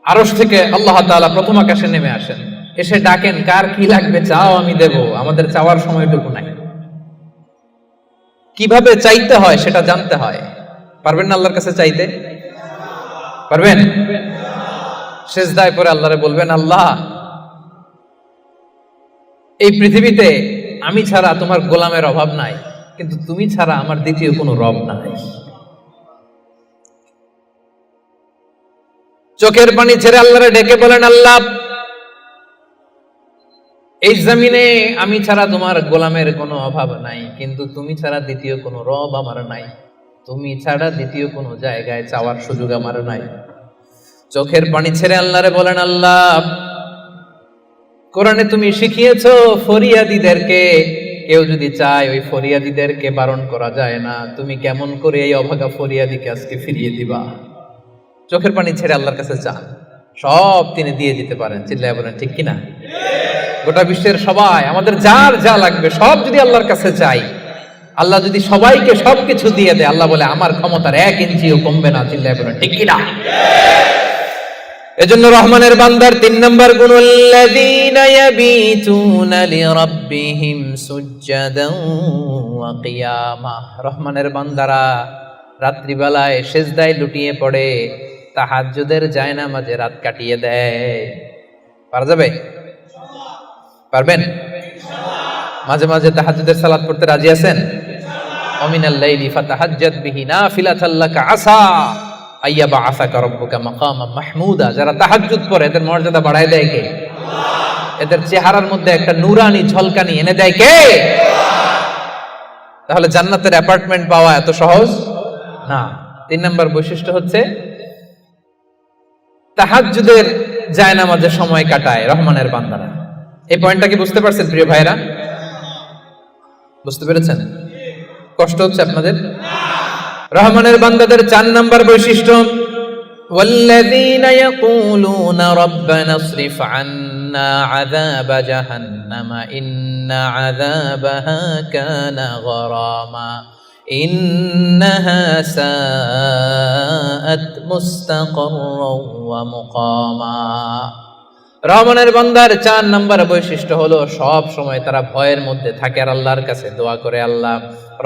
আরশ থেকে আল্লাহ তাআলা প্রথম আকাশে নেমে আসেন, এসে ডাকেন, কার কি লাগবে চাও আমি দেব। আমাদের চাওয়ার সময়টুকু নাই, কিভাবে চাইতে হয় সেটা জানতে হয়। পারবেন না আল্লাহর কাছে চাইতে? পারবেন? সেজদায় পড়ে আল্লাহরে বলবেন, আল্লাহ এই পৃথিবীতে আমি ছাড়া তোমার গোলামের অভাব নাই, কিন্তু তুমি ছাড়া আমার দ্বিতীয় কোনো রব নাই। চোখের পানি ছেড়ে আল্লাহরে ডেকে বলেন, আল্লাহ এই জমিনে আমি ছাড়া তোমার গোলামের কোনো অভাব নাই, কিন্তু তুমি ছাড়া দ্বিতীয় কোনো রব আমার নাই, তুমি ছাড়া দ্বিতীয় কোনো জায়গায় চাওয়ার সুযোগ আমার নাই। চোখের পানি ছেড়ে আল্লাহরে বলেন, আল্লাহ কোরআনে তুমি শিখিয়েছো ফরিয়াদীদেরকে কেউ যদি চায় ওই ফরিয়াদীদেরকে বারণ করা যায় না, তুমি কেমন করে এই অভাগা ফরিয়াদীকে আজকে ফিরিয়ে দিবা। চোখের পানি ছেড়ে আল্লাহর কাছে চান, সব তিনি দিয়ে দিতে পারেন। চিল্লায় বলেন ঠিক কিনা? গোটা বিশ্বের সবাই, আমাদের যার যা লাগবে সব যদি আল্লাহর কাছে চাই, আল্লাহ যদি সবাইকে সবকিছু দিয়ে দেয়, আল্লাহ বলে আমার ক্ষমতার 1 ইঞ্চিও কমবে না। চিল্লায় বলেন ঠিক কিনা? এজন্য রহমানের বান্দার 3 নাম্বার গুণ, আল্লাযীনা ইয়াবিতুনা লিরাব্বিহিম সুজদান ওয়া কিয়ামা। রহমানের বান্দারা রাত্রি বেলায় সেজদায় লুটিয়ে পড়ে, তাহাজ্জুদের জায়নামাজে রাত কাটিয়ে দেয়। পারা যাবে? পারবেন? মাঝে মাঝে তাহাজ্জুদের সালাত পড়তে রাজি আছেন? ওমিনাল লাইলি ফাতাহাজ্জাদ বিহি নাফিলাতাল লাকা আসা আইয়া বাআসাকা রাব্বুকা মাকামাম মাহমুদা। যারা তাহাজ্জুদ পড়ে এদের মর্যাদা বাড়ায় দেয় কে? এদের চেহারার মধ্যে একটা নূরানি ঝলকানি এনে দেয় কে? তাহলে জান্নাতের অ্যাপার্টমেন্ট পাওয়া এত সহজ না। 3 নম্বর বৈশিষ্ট্য হচ্ছে তাহাজ্জুদের জায়নামাজে সময় কাটায় রহমানের বান্দারা। এই পয়েন্টটা কি বুঝতে পারছেন প্রিয় ভাইরা? বুঝতে পেরেছেন? কষ্ট হচ্ছে আপনাদের? রহমানের বান্দাদের 4 নাম্বার বৈশিষ্ট্য, ওয়াল্লাযীনা ইয়াকুলুনা রাব্বানা ইসরিফ আন্না আযাবা জাহান্নামা ইন্না আযাবাহা কানা গরামা ইন্নাহা সাআত মুস্তাকাররাও ওয়া মুকামা। রহমানের বান্দার 4 নাম্বার বৈশিষ্ট্য হলো সব সময় তারা ভয়ের মধ্যে থাকে আর আল্লাহর কাছে দোয়া করে, আল্লাহ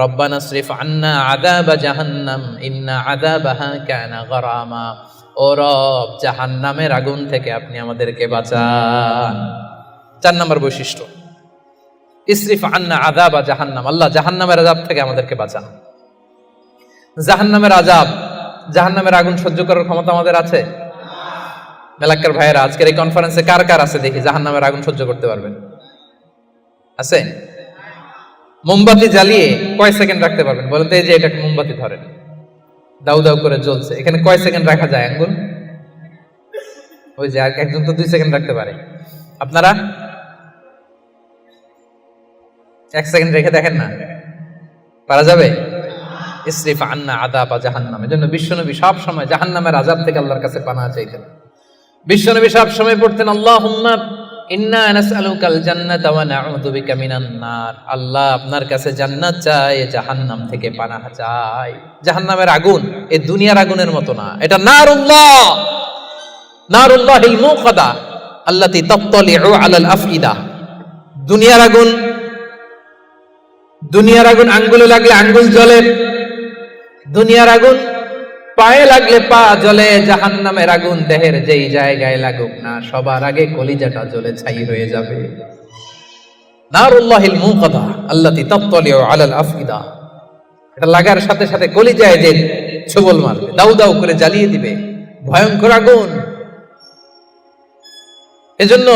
রব্বানা ইসরিফ আন্না আযাবা জাহান্নাম ইন্না আযাবাহা কানা গরামা, ও রব জাহান্নামের আগুন থেকে আপনি আমাদেরকে বাঁচান। 4 নাম্বার বৈশিষ্ট্য, ইসরিফ আন্না আযাবা জাহান্নাম, আল্লাহ জাহান্নামের আযাব থেকে আমাদেরকে বাঁচান। জাহান্নামের আযাব, জাহান্নামের আগুন সহ্য করার ক্ষমতা আমাদের আছে? মেলাক্কার ভাইয়েরা, আজকের এই কনফারেন্সে কার কার আছে দেখি জাহান্নামের আগুন সহ্য করতে পারবেন? আছে? মোমবাতি জ্বালিয়ে কয় সেকেন্ড রাখতে পারবেন বলেন তো? এই যে এটা মোমবাতি ধরেন, দাউ দাউ করে জ্বলছে, এখানে কয় সেকেন্ড রাখা যায় আঙ্গুল? ওই যে একজন তো 2 সেকেন্ড রাখতে পারে, আপনারা 1 সেকেন্ড রেখে দেখেন না, পারা যাবে? ইসরিফ আন্না আযাবা জাহান্নাম। এজন্য বিশ্বনবী সব সময় জাহান্নামের আযাব থেকে আল্লাহর কাছে পানাহ চাইতেন। বিশ্বনবী সব সময় পড়তেন আল্লাহুম্মা ইন্না নাসআলুকাল জান্নাতা ওয়া নাউযু বিকা মিনান নার, আল্লাহ আপনার কাছে জান্নাত চাই, জাহান্নাম থেকে পানাহ চাই। জাহান্নামের আগুন এই দুনিয়ার আগুনের মতো না, এটা নারুল্লাহ, নারুল্লাহিল মুকাদা আল্লাতী তাত্তালিউ আলাল আফইদা। দুনিয়ার আগুন, দুনিয়ার আগুন আঙ্গুলে লাগলে আঙ্গুল জ্বলে, দুনিয়ার আগুন পায়ে লাগলে পা জ্বলে। জাহান্নামের আগুন দেহের যেই জায়গায় লাগুক না, সবার আগে কলিজাটা জ্বলে ছাই হয়ে যাবে। নারুল্লাহিল মুকাদা আল্লাতী তাত্তালিউ আলাল আফইদা, এটা লাগার সাথে সাথে কলিজায় যে ছোবল মারবে, দাউ দাউ করে জ্বালিয়ে দিবে, ভয়ঙ্কর আগুন। এজন্য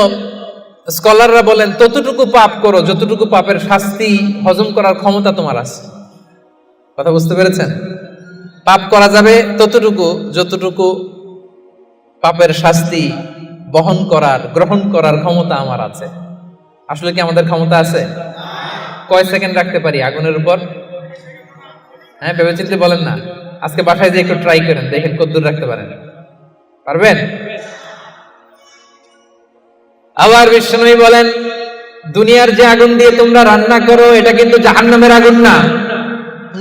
স্কলাররা বলেন ততটুকু পাপ করো যতটুকু পাপের শাস্তি হজম করার ক্ষমতা তোমার আছে। কথা বুঝতে পেরেছেন? পাপ করা যাবে ততটুকু যতটুকু পাপের শাস্তি বহন করার, গ্রহণ করার ক্ষমতা আমার আছে। আসলে কি আমাদের ক্ষমতা আছে? কয় সেকেন্ড রাখতে পারি আগুনের উপর? হ্যাঁ, ভেবে চিন্তে বলেন না। আজকে বাসায় যে একটু ট্রাই করেন, দেখেন কতদূর রাখতে পারেন। পারবেন? আবার বিশ্বনবী বলেন দুনিয়ার যে আগুন দিয়ে তোমরা রান্না করো এটা কিন্তু জাহান্নামের আগুন না।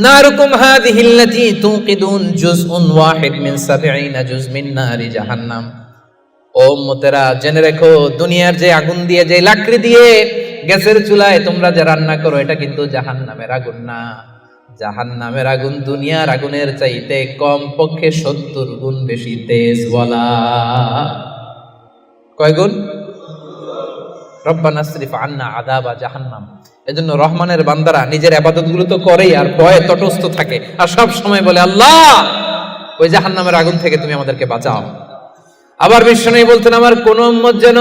নারুকুম হাযিহিল্লাতী তুকিদুন জুজউন ওয়াহিদ মিন 70 জুজ মিন নারি জাহান্নাম। ও উম্মতেরা জেনে রেখো, দুনিয়ার যে আগুন দিয়ে, যে লাকড়ি দিয়ে গ্যাসের চুলায় তোমরা যে রান্না করো এটা কিন্তু জাহান্নামের আগুন না। জাহান্নামের আগুন দুনিয়ার আগুনের চাইতে কম পক্ষে 70 গুণ বেশি তেজ। বলা কয় গুণ? রব্বানা ইসরিফ আন্না আযাবা জাহান্নাম। এজন্য রহমানের বান্দারা নিজের ইবাদতগুলো তো করেই আর ভয়ে তটস্থ থাকে আর সব সময় বলে আল্লাহ ওই জাহান্নামের আগুন থেকে তুমি আমাদেরকে বাঁচাও। আবার বিশ্বনবী বলতেন আমার কোন উম্মত যেন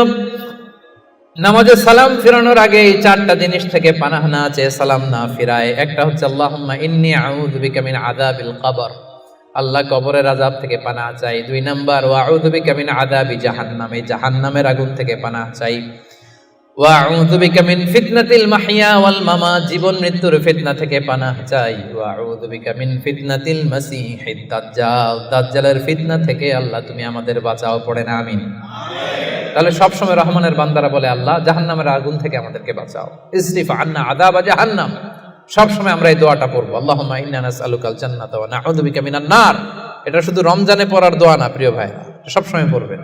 নামাজে সালাম ফিরানোর আগে এই 4টা জিনিস থেকে পানাহ না চেয়ে সালাম না ফিরায়। একটা হচ্ছে আল্লাহুম্মা ইন্নী আউযু বিকা মিন আযাবিল কবর, আল্লাহ কবরের আযাব থেকে পানাহ চাই। 2 নাম্বার ওয়া আউযু বিকা মিন আযাবি জাহান্নাম, এই জাহান্নামের আগুন থেকে পানাহ চাই। ওয়া আউযু বিকা মিন ফিতনাতিল মাহইয়া ওয়াল মামাত, জীবন মৃত্যুর ফিতনা থেকে পানাহ চাই। ওয়া আউযু বিকা মিন ফিতনাতিল মাসীহিদ দাজ্জাল, দাজ্জালের ফিতনা থেকে আল্লাহ তুমি আমাদের বাঁচাও। পড়েন আমিন। তাহলে সব সময় রহমানের বান্দারা বলে আল্লাহ জাহান্নামের আগুন থেকে আমাদেরকে বাঁচাও। ইসরিফ আন্না আযাবা জাহান্নাম, সব সময় আমরা এই দোয়াটা পড়ব। আল্লাহুম্মা ইন্না নাসআলুকাল জান্নাতা ওয়া নাউযু বিকা মিনান নার। এটা শুধু রমজানে পড়ার দোয়া না প্রিয় ভাই, সব সময় পড়বেন।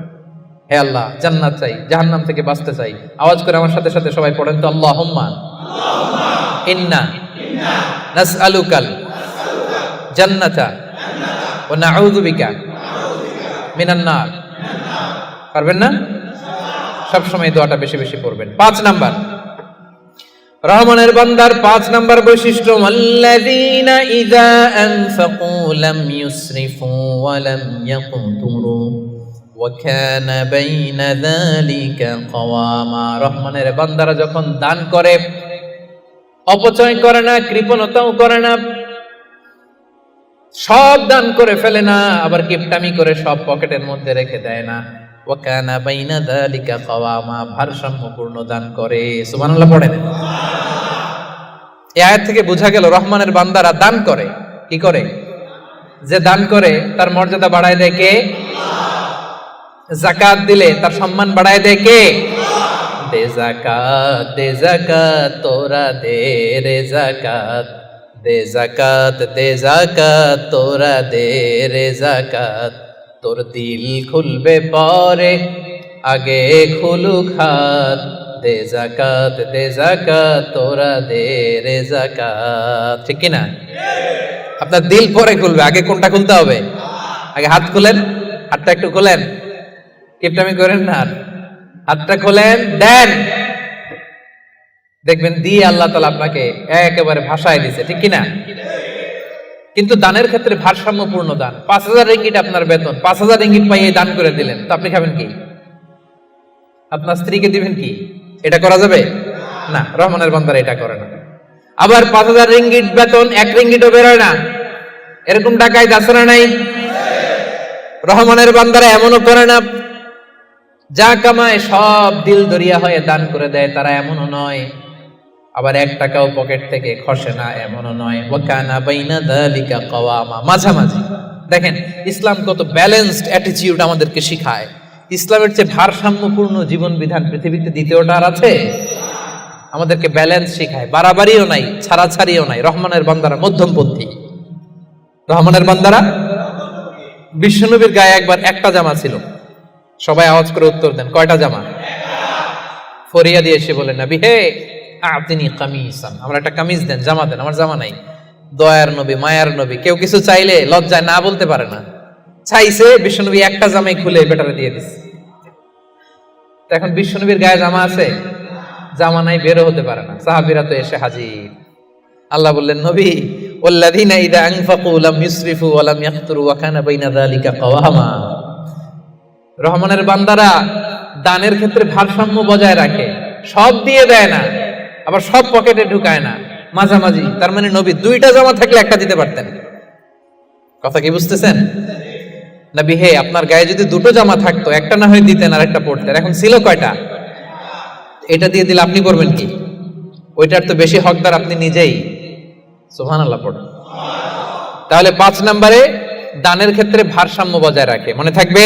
হে আল্লাহ জান্নাত চাই, জাহান্নাম থেকে বাঁচতে চাই। আওয়াজ করে আমার সাথে সাথে সবাই পড়েন তো, আল্লাহুম্মা ইন্না নাসআলুকাল জান্নাতা ওয়া নাউযু বিকা মিনান নার। পারবেন না? সব সময় দোয়াটা বেশি বেশি পড়বেন। 5 নাম্বার রহমানের বান্দার 5 নাম্বার বৈশিষ্ট্য, আল্লাযীনা ইযা আনফাকু লাম ইউসরিফু ওয়া লাম ইয়াকতুরু ওয়া কানা বাইনা যালিকা কাওয়ামা। রহমানের বান্দারা যখন দান করে অপচয় করে না, কৃপণতাও করে না, সব দান করে ফেলে না, আবার কিপটামি করে সব পকেটের মধ্যে রেখে দেয় না। ওয়া কানা বাইনা যালিকা কাওয়ামা, ভারসাম্যপূর্ণ দান করে। সুবহানাল্লাহ পড়েন। এই আয়াত থেকে বোঝা গেল রহমানের বান্দারা দান করে। কি করে? যে দান করে তার মর্যাদা বাড়ায় দেয় কে? যাকাত দিলে তার সম্মান বাড়ায় দেয় কে? দে যাকাত, দে যাকাত, তোরা দে রে যাকাত, দে যাকাত, দে যাকাত, তোরা দে রে যাকাত, তোর দিল খুলবে পরে আগে খুলুক হাত, দে যাকাত, দে যাকাত, তোরা দে রে যাকাত। ঠিক কি না? আপনার দিল পরে খুলবে, আগে কোনটা খুলতে হবে? আগে হাত খুলেন, হাতটা একটু খোলেন, কিপটামি করেন না, হাতটা খোলেন, দেন, দেখবেন দিয়ে আল্লাহ তাআলা আপনাকে একেবারে ভাষায় দিছে। ঠিক কি না? কিন্তু দানের ক্ষেত্রে ভারসাম্যপূর্ণ দান। ৫,০০০ রিঙ্গিট আপনার বেতন, ৫,০০০ রিঙ্গিট পাইয়ে দান করে দিলেন, তো আপনি খাবেন কি? আপনার স্ত্রীকে দিবেন কি? এটা করা যাবে না। রহমানের বান্দারা এটা করে না। আবার ৫,০০০ রিঙ্গিট বেতন, ১ রিঙ্গিটও বেরোয় না, এরকম টাকায় আছে না নাই? রহমানের বান্দারা এমনও করে না, যা কামায় সব দিল দরিয়া হয়ে দান করে দেয়, তারা এমনও নয়। আবার ১ টাকাও পকেট থেকে খসে না, এমনও নয়। ওয়া কানা বাইনা যালিকা কাওয়ামা, মাঝামাঝি। দেখেন ইসলাম কত ব্যালেন্সড অ্যাটিটিউড আমাদেরকে শিখায়। ইসলামের চেয়ে ভারসাম্যপূর্ণ জীবন বিধান পৃথিবীতে দ্বিতীয়টা আর আছে? আমাদেরকে ব্যালেন্স শিখায়, বাড়াবাড়িও নাই, ছাড়াছাড়িও নাই। রহমানের বান্দারা মধ্যমপন্থী। রহমানের বান্দারা, বিশ্বনবীর গায়ে একবার একটা জামা ছিল। সবাই আওয়াজ করে উত্তর দেন, কয়টা জামা? ফরিয়া দিয়ে এসে বলেন, নবী হে আতিনি কামিসান, আমার একটা কামিজ দেন, জামা দেন, আমার জামা নাই। দয়ার নবী, মায়ার নবী, কেউ কিছু চাইলে লজ্জায় না বলতে পারে না। চাইছে, বিশ্বনবী একটা জামাই খুলে বেটারে দিয়ে দিচ্ছে। এখন বিশ্বনবীর গায়ে জামা আছে? জামা নাই, বেরো হতে পারে না। সাহাবীরা তো এসে হাজির। আল্লাহ বললেন, নবী ওয়াল্লাযীনা ইযা আনফাকু লাম ইউসরিফু ওয়া লাম ইয়াকতুরু ওয়া কানা বাইনা যালিকা কাওয়ামা। রহমানের বান্দারা দানের ক্ষেত্রে ভারসাম্য বজায় রাখে, সব দিয়ে দেয় না, আবার সব পকেটে ঢুকায় না, মাঝামাঝি। তার মানে নবী 2টা জামা থাকলে একটা দিতে পারতেন। কথা কি বুঝতেছেন? নবী হে, আপনার গায়ে যদি 2টো জামা থাকতো, একটা না হয় দিতেন আর একটা পরতেন। এখন ছিল কয়টা? এটা দিয়ে দিলে আপনি করবেন কি? ওইটার তো বেশি হকদার আপনি নিজেই। সুবহানাল্লাহ পড়ুন। তাহলে 5 নম্বরে দানের ক্ষেত্রে ভারসাম্য বজায় রাখে, মনে থাকবে।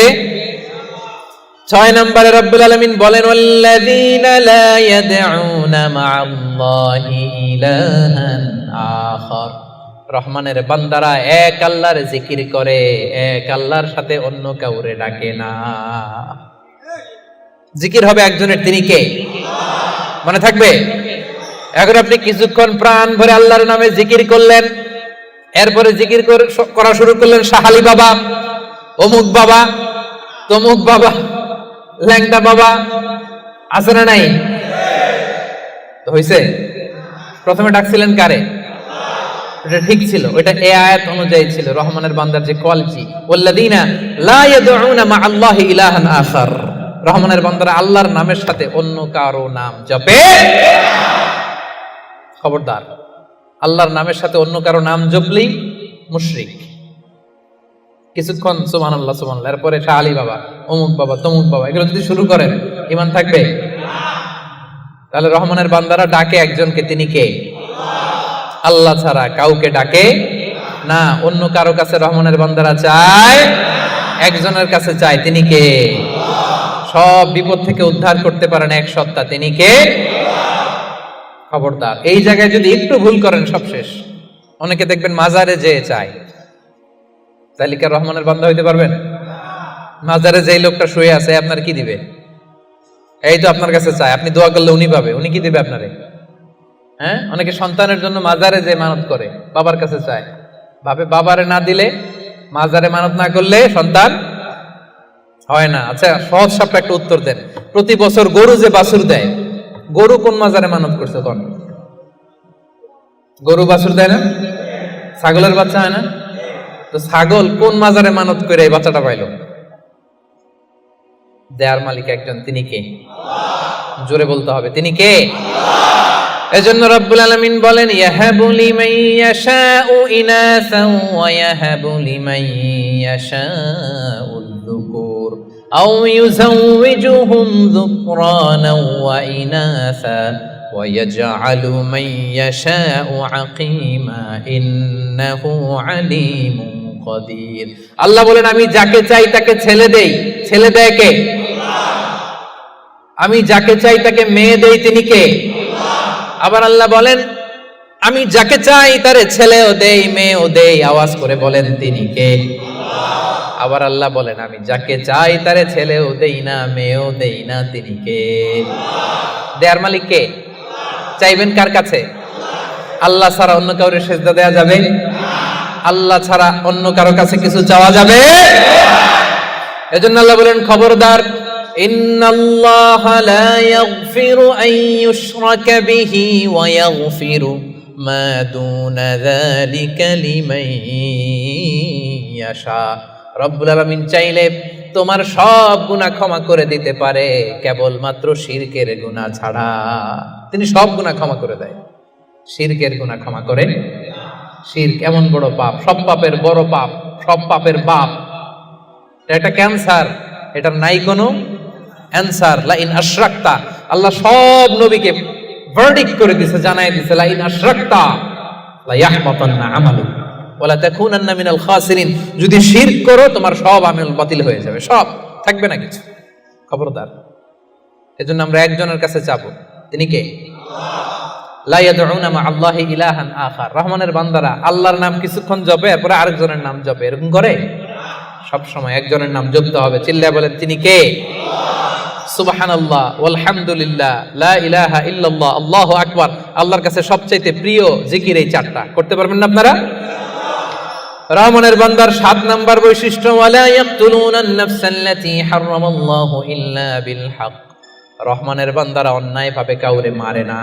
6 নম্বরে রব্বুল আলামিন বলেন, ওয়াল্লাযীনা লা ইয়াদউনা মা'আল্লাহি ইলাহান আখার। রহমানের বান্দারা এক আল্লাহর জিকির করে, এক আল্লাহর সাথে অন্য কাউরে ডাকে না। জিকির হবে একজনের, তিনি কে? মনে থাকবে। এখন আপনি কিছুক্ষণ প্রাণ ভরে আল্লাহর নামে জিকির করলেন, এরপরে জিকির করা শুরু করলেন শাহালি বাবা, অমুক বাবা, তমুক বাবা, ল্যাংটা বাবা, আছে না নাই? হইছে? প্রথমে ডাকছিলেন কারে? এটা ঠিক ছিল, ওইটা এই আয়াত অনুযায়ী ছিল। রহমানের বান্দার যে কোয়ালিটি, ওয়াল্লাযীনা লা ইয়াদউনা মা'আল্লাহি ইলাহান আখার। রহমানের বান্দারা আল্লাহর নামের সাথে অন্য কারো নাম জপে। খবরদার, আল্লাহর নামের সাথে অন্য কারো নাম জপলেই মুশরিক। কিছুক্ষণ সুবহানাল্লাহ সুবহানাল্লাহ, এরপরে শাহালি বাবা, অমুক বাবা, তমুক বাবা, এগুলো যদি শুরু করেন, ঈমান থাকবে? তাহলে রহমানের বান্দারা ডাকে একজনকে, তিনি কে? আল্লাহ ছাড়া কাউকে ডাকে না। অন্য কারো কাছে রহমানের বান্দারা চায়, একজনের কাছে চায়, তিনি কে? সব বিপদ থেকে উদ্ধার করতে পারেন এক সত্তা, তিনি কে? খবরদার, এই জায়গায় যদি একটু ভুল করেন সব শেষ। অনেকে দেখবেন মাজারে যেয়ে চায়, তাহলে কি রহমানের বান্দা হইতে পারবেন? মাজারে যেই লোকটা শুয়ে আছে, আপনার কি দিবে? এই তো আপনার কাছে চায়, আপনি দোয়া করলে উনি পাবে, উনি কি দিবে আপনারে? হ্যাঁ, অনেকে সন্তানের জন্য মাজারে যে মানত করে, বাবার কাছে চায়, ভাবে বাবারে না দিলে, মাজারে মানত না করলে সন্তান হয় না। আচ্ছা, সহজ সাপটা একটা উত্তর দেন। প্রতি বছর গরু যে বাছুর দেয়, গরু কোন মাজারে মানত করছে? কোন গরু বাছুর দেয় না? ছাগলের বাচ্চা হয় না? তো ছাগল কোন মাজারে মানত করে এই বাচ্চাটা পাইল? দেয়ার মালিক একজন, তিনি কে? জোরে বলতে হবে, তিনি কে? এজন্য রব্বুল আলামিন বলেন, ইয়াহাবু লিমান ইয়াশাউ ইনাসান ওয়া ইয়াহাবু লিমান ইয়াশাউ যুকুর। আও ইউযাওয়িজুহুম যুকরানাও ওয়া ইনাসা ওয়া ইয়াজআলু মান ইয়াশাউ আকীমা ইন্নাহু আলীমুন কাদির। আল্লাহ বলেন আমি যাকে চাই তাকে ছেলে দেই, ছেলে দেয় কে? আমি যাকে চাই তাকে মেয়ে দেই, তিনি কে? আবার আল্লাহ বলেন আমি যাকে চাই তারে ছেলেও দেই মেয়েও দেই, আওয়াজ করে বলেন তিনি কে? আবার আল্লাহ বলেন আমি যাকে চাই তারে ছেলেও দেই না মেয়েও দেই না, তিনি কে? দেয়ার মালিক কে? চাইবেন কার কাছে? আল্লাহ ছাড়া অন্য কাউরে সেজদা দেয়া যাবে? আল্লাহ ছাড়া অন্য কারো কাছে কিছু চাওয়া যাবে? এজন্য আল্লাহ বলেন খবরদার, ইন্নাল্লাহা লা ইয়াগফিরু আন ইউশরাকা বিহি ওয়া ইয়াগফিরু মা দুনা যালিকা লিমান ইয়াশা। রব্বুল আলামিন চাইলে তোমার সব গুনাহ ক্ষমা করে দিতে পারে, কেবলমাত্র শিরকের গুনাহ ছাড়া। তিনি সব গুনাহ ক্ষমা করে দেয়, শিরকের গুনাহ ক্ষমা করে। শিরক এমন বড় পাপ, সব পাপের বড় পাপ, সব পাপের বাপ। এটা ক্যান্সার, এটার নাই কোনো অ্যানসার। লা ইন আশরাকতা, আল্লাহ সব নবীকে ভার্ডিক্ট করে দিয়েছে, জানাই দিয়েছে লা ইন আশরাকতা লা ইয়াহবাতান্না আমালুক ওয়া লা তাকুনান্না মিনাল খাসিরিন। যদি শিরক করো তোমার সব আমল বাতিল হয়ে যাবে, সব থাকবে না কিছু। খবরদার। এজন্য আমরা একজনের কাছে চাবো, তিনি কে? লা ইয়াদউনা মা আল্লাহি ইলাহান আখার। রহমানের বান্দারা আল্লাহর নাম কিছুক্ষণ জপে এরপরে আরেকজনের নাম জপে, এরকম করে? সব সময় একজনের নাম জপতে হবে। চিল্লায় বলেন তিনি কে? সুবহানাল্লাহ ওয়ালহামদুলিল্লাহ লা ইলাহা ইল্লাল্লাহ আল্লাহু আকবার। আল্লাহর কাছে সবচেয়ে প্রিয় জিকির এই চারটা। করতে পারবেন না আপনারা? রহমানের বান্দার 7 নাম্বার বৈশিষ্ট্য, ওয়ালা ইয়াকতুলুনান নাফসাল্লাতী হারামাল্লাহু ইল্লা বিল হক। রহমানের বান্দারা অন্যায় ভাবে কাউরে মারে না,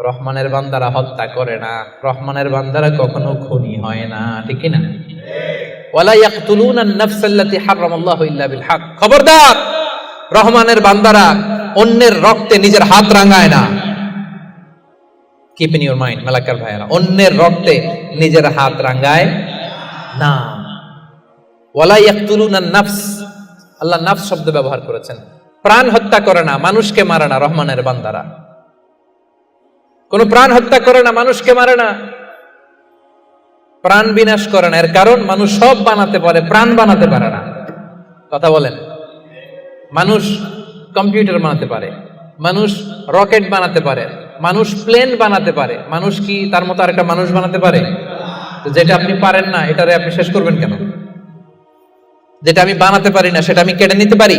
রহমানের বান্দারা হত্যা করে না, রহমানের বান্দারা কখনো খুনি হয় না, ঠিক কি না? ওয়ালা ইয়াকতুলুনান নাফসাল্লাতী হারামাল্লাহু ইল্লা বিল হক। খবরদার, রহমানের বান্দারা অন্যের রক্তে নিজের হাত রাঙায় না। Keep in your mind Malakar ভাইরা, অন্যের রক্তে নিজের হাত রাঙায় না। ওয়ালা ইয়াকতুলুনান নাফস, আল্লাহ নাফস শব্দ ব্যবহার করেছেন। প্রাণ হত্যা করে না, মানুষকে মারে না। রহমানের বান্দারা কোন প্রাণ হত্যা করে না, মানুষকে মারে না, প্রাণ বিনাশ করে না। এর কারণ মানুষ সব বানাতে পারে, প্রাণ বানাতে পারে না। কথা বলেন। মানুষ কম্পিউটার বানাতে পারে, মানুষ রকেট বানাতে পারে, মানুষ প্লেন বানাতে পারে। মানুষ কি তার মতো আরেকটা মানুষ বানাতে পারে? যেটা আপনি পারেন না এটারে আপনি শেষ করবেন কেন? যেটা আমি বানাতে পারি না সেটা আমি কেটে নিতে পারি?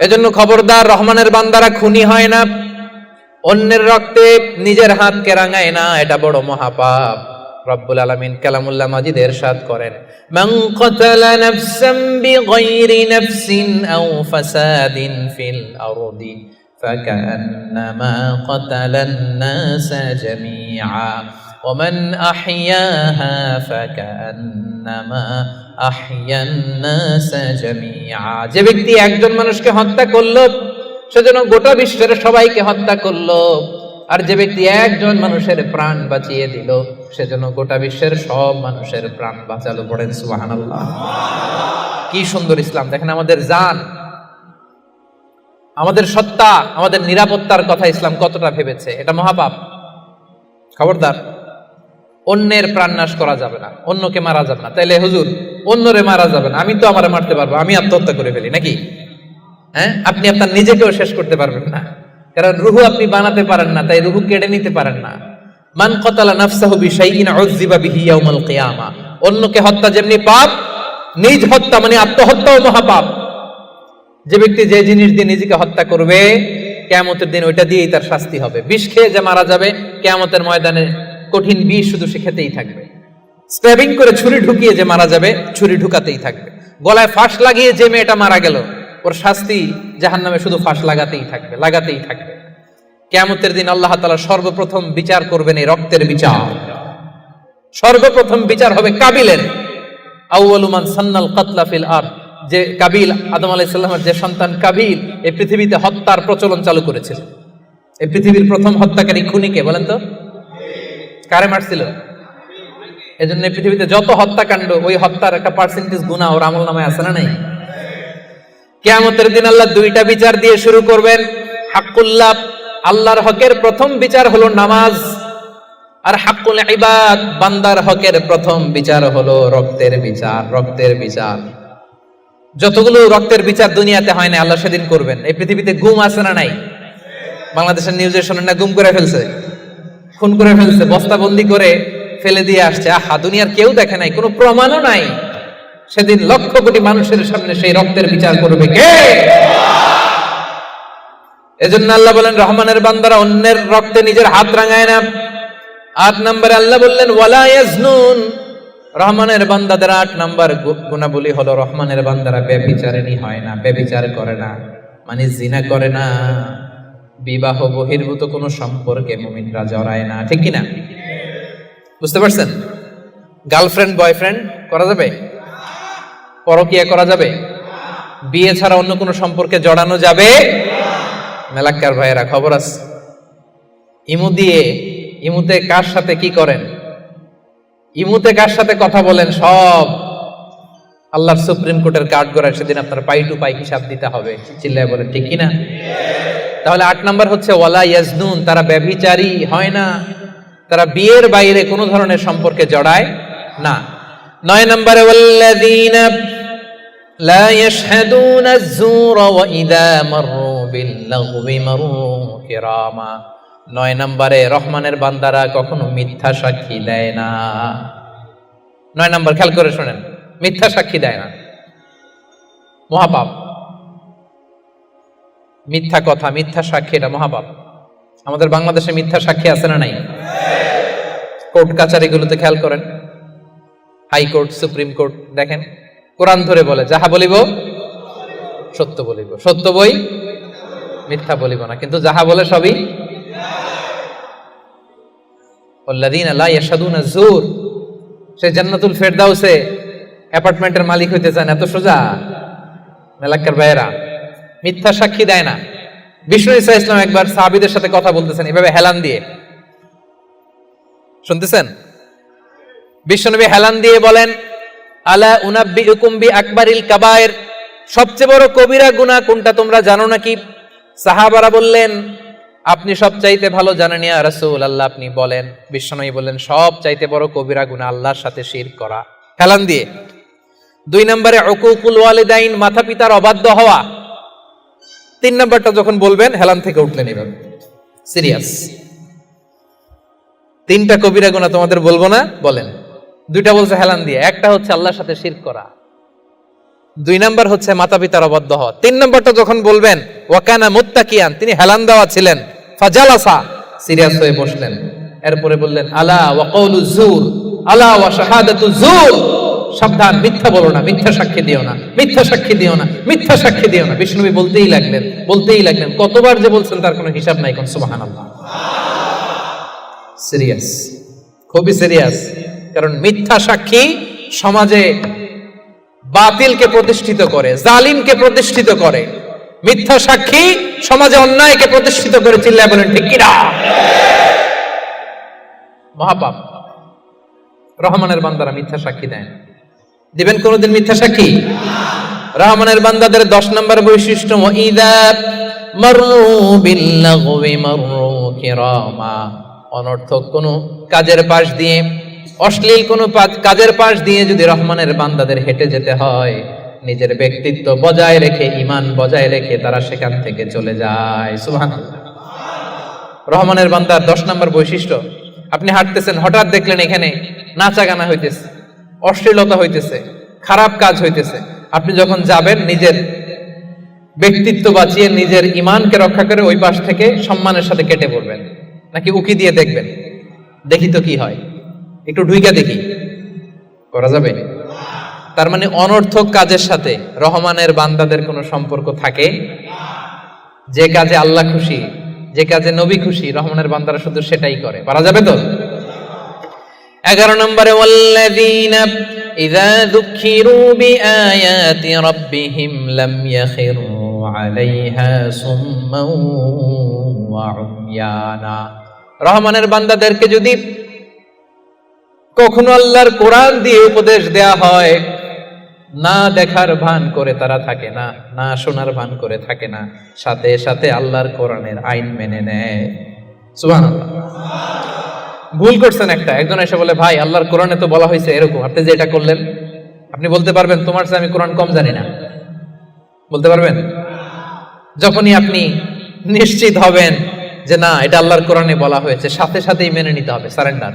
এজন্য খবরদার, রহমানের বান্দারা খুনি হয় না, অন্যের রক্তে নিজের হাতকে রাঙায় না, এটা বড় মহাপাপ। রব্বুল আলামিন কালামুল্লাহ মাজিদ ইরশাদ করেন, মান কাতালা নাফসান বিগাইরি নাফসিন আও ফাসাদিন ফিল আরদি ফাকান্নামা কাতালান নাসা জামিআ ওয়া মান আহইয়াহা ফাকান্নামা আহইয়ান নাসা জামিআ। যে ব্যক্তি একজন মানুষকে হত্যা করলো সেজন্য গোটা বিশ্বের সবাইকে হত্যা করলো, আর যে ব্যক্তি একজন মানুষের প্রাণ বাঁচিয়ে দিল সেজন্য গোটা বিশ্বের সব মানুষের প্রাণ বাঁচালো। পড়েন সুবহানাল্লাহ। কি সুন্দর ইসলাম! দেখেন, আমাদের জান, আমাদের সত্তা, আমাদের নিরাপত্তার কথা ইসলাম কতটা ভেবেছে। এটা মহাপাপ। খবরদার, অন্যের প্রাণ নাশ করা যাবে না, অন্যকে মারা যাবে না। তাইলে হুজুর অন্যরে মারা যাবে না, আমি তো আমারে মারতে পারবো, আমি আত্মহত্যা করে ফেলি নাকি? হ্যাঁ, আপনি আপনার নিজেকেও শেষ করতে পারবেন না, কারণ রুহু আপনি বানাতে পারেন না, তাই রুহু কেড়ে নিতে পারেন না। মান কাতালা নাফসাহু বিশাইইন উযযিবা বিহি ইয়াউমাল কিয়ামা। অন্যকে হত্যা যেমনি পাপ, নিজ হত্যা মানে আত্মহত্যাও মহাপাপ। যে ব্যক্তি যে জিনিস দিয়ে নিজেকে হত্যা করবে কিয়ামতের দিন ওইটা দিয়েই তার শাস্তি হবে। বিষ খেয়ে যে মারা যাবে কিয়ামতের ময়দানে কঠিন বিষ শুধু সে খেতেই থাকবে। স্ট্যাবিং করে ছুরি ঢুকিয়ে যে মারা যাবে, ছুরি ঢুকাতেই থাকবে। গলায় ফাঁস লাগিয়ে যে মেয়েটা মারা গেল, ওর শাস্তি জাহান্নামে শুধু ফাঁস লাগাতেই থাকবে, লাগাতেই থাকবে। কিয়ামতের দিন আল্লাহ তাআলা সর্বপ্রথম বিচার করবেন এই রক্তের বিচার। সর্বপ্রথম বিচার হবে কাবিলের। আউয়ালু মান সান্নাল কাতলা ফিল আরদ। যে কাবিল, আদম আলাইহিস সালামের যে সন্তান কাবিল, এই পৃথিবীতে হত্যার প্রচলন চালু করেছিল। এই পৃথিবীর প্রথম হত্যাকারী খুনিকে বলেন তো? কারে মারছিল? এজন্য পৃথিবীতে যত হত্যাকাণ্ড, ওই হত্যার একটা পার্সেন্টেজ গুনাহ ওর আমলনামায় আছে না নাই? কিয়ামতের দিন আল্লাহ দুইটা বিচার দিয়ে শুরু করবেন। হাক্কুল্লাহ, আল্লাহর হকের প্রথম বিচার হলো নামাজ, আর হাক্কুল ইবাদ, বান্দার হকের প্রথম বিচার হলো রক্তের বিচার। রক্তের বিচার, যতগুলো রক্তের বিচার দুনিয়াতে হয় না, আল্লাহ সেদিন করবেন। এই পৃথিবীতে গুম আছে না নাই? বাংলাদেশের নিউজে শোনেন না, গুম করে ফেলছে, খুন করে ফেলছে, বস্তাবন্দি করে ফেলে দিয়ে আসছে। আহা, দুনিয়ার কেউ দেখে নাই, কোনো প্রমাণও নাই। সেদিন লক্ষ কোটি মানুষের সামনে সেই রক্তের বিচার করবে কে? এজন্য আল্লাহ বলেন, রহমানের বান্দারা অন্যের রক্তে নিজের হাত রাঙায় না। 8 নম্বরে আল্লাহ বললেন ওয়ালা ইয়াজনুন, রহমানের বান্দাদের 8 নম্বর গুণাবলী হলো রহমানের বান্দারা ব্যভিচারিণী হয় না, ব্যভিচার করে না, মানে জিনা করে না, বিবাহ বহির্ভূত কোনো সম্পর্কে মুমিনরা জড়ায় না। ঠিক কিনা? বুঝতে পারছেন? গার্লফ্রেন্ড বয়ফ্রেন্ড করা যাবে? পরকিয়া করা যাবে? বিয়ে ছাড়া অন্য কোনো সম্পর্কে জড়ানো যাবে? মেলাক্কার ভাইয়েরা খবর আছে, ইমুতে কার সাথে কি করেন, ইমুতে কার সাথে কথা বলেন, সব আল্লাহর সুপ্রিম কোর্টের কার্ড গড়ায়। সেদিন আপনার পাই টু পাই হিসাব দিতে হবে। চিল্লায় বলেন ঠিক কিনা? তাহলে 8 নম্বর হচ্ছে ওয়ালা ইয়াজনুন, তারা ব্যভিচারী হয় না, তারা বিয়ের বাইরে কোনো ধরনের সম্পর্কে জড়ায় না। 9 নম্বরে ওয়াল্লাযীনা লা ইয়াশহাদুনা আয-যুরা ওয়া ইযা মাররু বিল-লাগবি মাররু কিরামা। 9 নম্বরে রহমানের বান্দারা কখনো মিথ্যা সাক্ষী দেয় না। 9 নম্বর খেয়াল করে শুনেন, মিথ্যা সাক্ষী দেয় না, মহাপাপ। মিথ্যা কথা, মিথ্যা সাক্ষী, এটা মহাপাপ। আমাদের বাংলাদেশে মিথ্যা সাক্ষী আছে না নাই? কোর্ট কাচারিগুলোতে খেয়াল করেন, হাইকোর্ট, সুপ্রিম কোর্ট, দেখেন কোরআন ধরে বলে যাহা বলিব সত্য বলিব, সত্য বই মিথ্যা বলিব না, কিন্তু যাহা বলে সবই। ওয়াল্লাযীনা লা ইয়াশহাদুনা যুর, সে জান্নাতুল ফেরদাউসে অ্যাপার্টমেন্টের মালিক হইতে চান, এত সোজা? মেলাক্কার ভাইয়েরা, মিথ্যা সাক্ষী দেয় না। বিষ্ণু ঈসা ইসলাম একবার সাহাবীদের সাথে কথা বলতেছেন এভাবে হেলান দিয়ে, শুনতেছেন? বিশ্বনবী হেলান দিয়ে বলেন, আলা উনাব্বিউকুম বিআকবারিল কাবায়ের, সবচেয়ে বড় কবিরা গুনাহ কোনটা তোমরা জানো নাকি? সাহাবারা বললেন, আপনি সবচাইতে ভালো জানেন ইয়া রাসূলুল্লাহ, আপনি বলেন। বিশ্বনবী বললেন, সবচাইতে বড় কবিরা গুনাহ আল্লাহর সাথে শিরক করা। হেলান দিয়ে। 2 নম্বরে উকুকুল ওয়ালিদাইন, মাতা পিতার অবাধ্য হওয়া। 3 নম্বরটা যখন বলবেন হেলান থেকে উঠলেন এভাবে, সিরিয়াস। 3টা কবিরা গুনাহ তোমাদের বলবো না, বলেন। 2টা বলছে হেলান দিয়ে, একটা হচ্ছে আল্লাহর সাথে শিরক করা, 2 নাম্বার হচ্ছে মাতা পিতার অবাধ্য হওয়া। 3 নাম্বারটা যখন বলবেন ওয়াকানা মুত্তাকিয়ান, তিনি হেলান দেওয়া ছিলেন, ফাজালাসা, সিরিয়াস হয়ে বসলেন। এরপরে বললেন আলা ওয়া কওলু যুর, আলা ওয়া শাহাদাতু যুর, সাবধান, মিথ্যা বলো না, মিথ্যা সাক্ষী দিও না, মিথ্যা সাক্ষী দিও না, মিথ্যা সাক্ষী দিও না। বিষ্ণু নবী বলতেই লাগলেন, কতবার যে বলছেন তার কোনো হিসাব নাই। কোন সুবহানাল্লাহ। সিরিয়াস, খুবই সিরিয়াস। কারণ মিথ্যা সাক্ষী সমাজে বাতিলকে প্রতিষ্ঠিত করে, জালিমকে প্রতিষ্ঠিত করে। মিথ্যা সাক্ষী সমাজে অন্যায়কে প্রতিষ্ঠিত করে। চিল্লায় বলেন ঠিক কিনা? মহাপাপ। রহমানের বান্দারা মিথ্যা সাক্ষী দেন। দিবেন কোনদিন মিথ্যা সাক্ষী? রহমানের বান্দাদের 10 নম্বর বৈশিষ্ট্য, ওয়াইদা মাররু বিল-লাগবি মাররু কিরামা, অনর্থক কোন কাজের পাশ দিয়ে, অশ্লীল কোন কাজের পাশ দিয়ে যদি রহমানের বান্দাদের হেঁটে যেতে হয়, নিজের ব্যক্তিত্ব বজায় রেখে, ঈমান বজায় রেখে তারা সেখান থেকে চলে যায়। সুবহানাল্লাহ। রহমানের বান্দার 10 নম্বর বৈশিষ্ট্য, আপনি হাঁটতেছেন, হঠাৎ দেখলেন এখানে নাচা গানা হইতেছে, অশ্লীলতা হইতেছে, খারাপ কাজ হইতেছে। আপনি যখন যাবেন, নিজের ব্যক্তিত্ব বাঁচিয়ে, নিজের ঈমানকে রক্ষা করে ওই পাশ থেকে সম্মানের সাথে কেটে পড়বেন, নাকি উকি দিয়ে দেখবেন দেখি তো কি হয়, একটু ঢুইকা দেখি, করা যাবে? তার মানে অনর্থক কাজের সাথে রহমানের বান্দাদের কোনো সম্পর্ক থাকে? যে কাজে আল্লাহ খুশি, যে কাজে নবী খুশি, রহমানের বান্দারা শুধু সেটাই করে। পারা যাবে তো? 11 নম্বরে ওয়াল্লাযীনা ইযা যুকিরু বিআয়াতি রাব্বিহিম লাম ইয়াখিরু আলাইহা সুম্মান ওয়া উময়ানা, রহমানের বান্দাদেরকে যদি কখনো আল্লাহর কোরআন দিয়ে উপদেশ দেয়া হয়, না দেখার ভান করে তারা থাকে না, না শোনার ভান করে থাকে না, সাথে সাথে আল্লাহর কোরআনের আইন মেনে নেয়। সুবহানাল্লাহ। ভুল করছেন একটা, একজন এসে বলে ভাই আল্লাহর কোরআনে তো বলা হয়েছে এরকম, আপনি যে এটা করলেন, আপনি বলতে পারবেন তোমার চেয়ে আমি কোরআন কম জানি না? বলতে পারবেন? যখনই আপনি নিশ্চিত হবেন যে না এটা আল্লাহর কোরআনে বলা হয়েছে, সাথে সাথেই মেনে নিতে হবে, সারেন্ডার।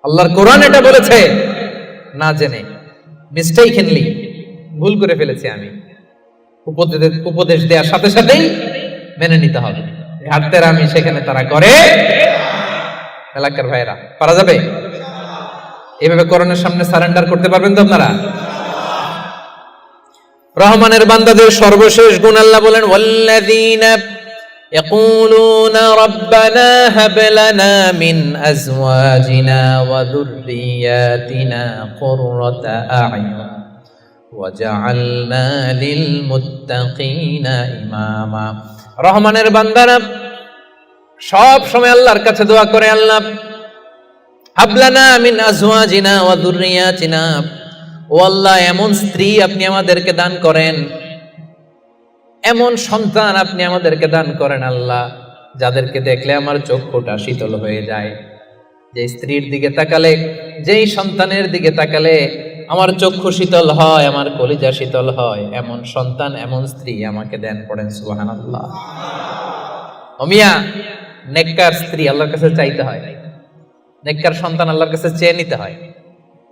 আল্লাহর কোরআন এটা বলেছে, না জেনে মিস্টেকেনলি ভুল করে ফেলেছি আমি, উপদেশ দেওয়ার সাথে সাথেই মেনে নিতে হবে। ঘাটতেরা আমি সেখানে তারা করে। এলাকার ভাইরা পারা যাবে? এভাবে কোরআনের সামনে সারেন্ডার করতে পারবেন তো আপনারা? রহমানের বান্দাদের সর্বশেষ গুণ আল্লাহ বলেন, ওয়াল্লাযীনা ইয়াকুলুনা রাব্বানা হাব লানা মিন আজওয়াজিনা ওয়া যুররিয়াতিনা কুররাতা আ'য়ুন ওয়াজআলনা লিল মুত্তাকিনা ইমামা। রহমানের বান্দারা সব সময় আল্লাহর কাছে দোয়া করে, আল্লাহ হাব লানা মিন আজওয়াজিনা ওয়া যুররিয়াতিনা, ও আল্লাহ এমন স্ত্রী আপনি আমাদেরকে দান করেন, এমন সন্তান আপনি আমাদেরকে দান করেন আল্লাহ, যাদেরকে দেখলে আমার চক্ষুটা শীতল হয়ে যায়। যে স্ত্রীর দিকে তাকালে, যেই সন্তানের দিকে তাকালে আমার চক্ষু শীতল হয়, আমার কলিজা শীতল হয়, এমন সন্তান এমন স্ত্রী আমাকে দেন। পড়েন সুবহানাল্লাহ। ও মিয়া, নেককার স্ত্রী আল্লাহর কাছে চাইতে হয়, নেককার সন্তান আল্লাহর কাছে চেয়ে নিতে হয়।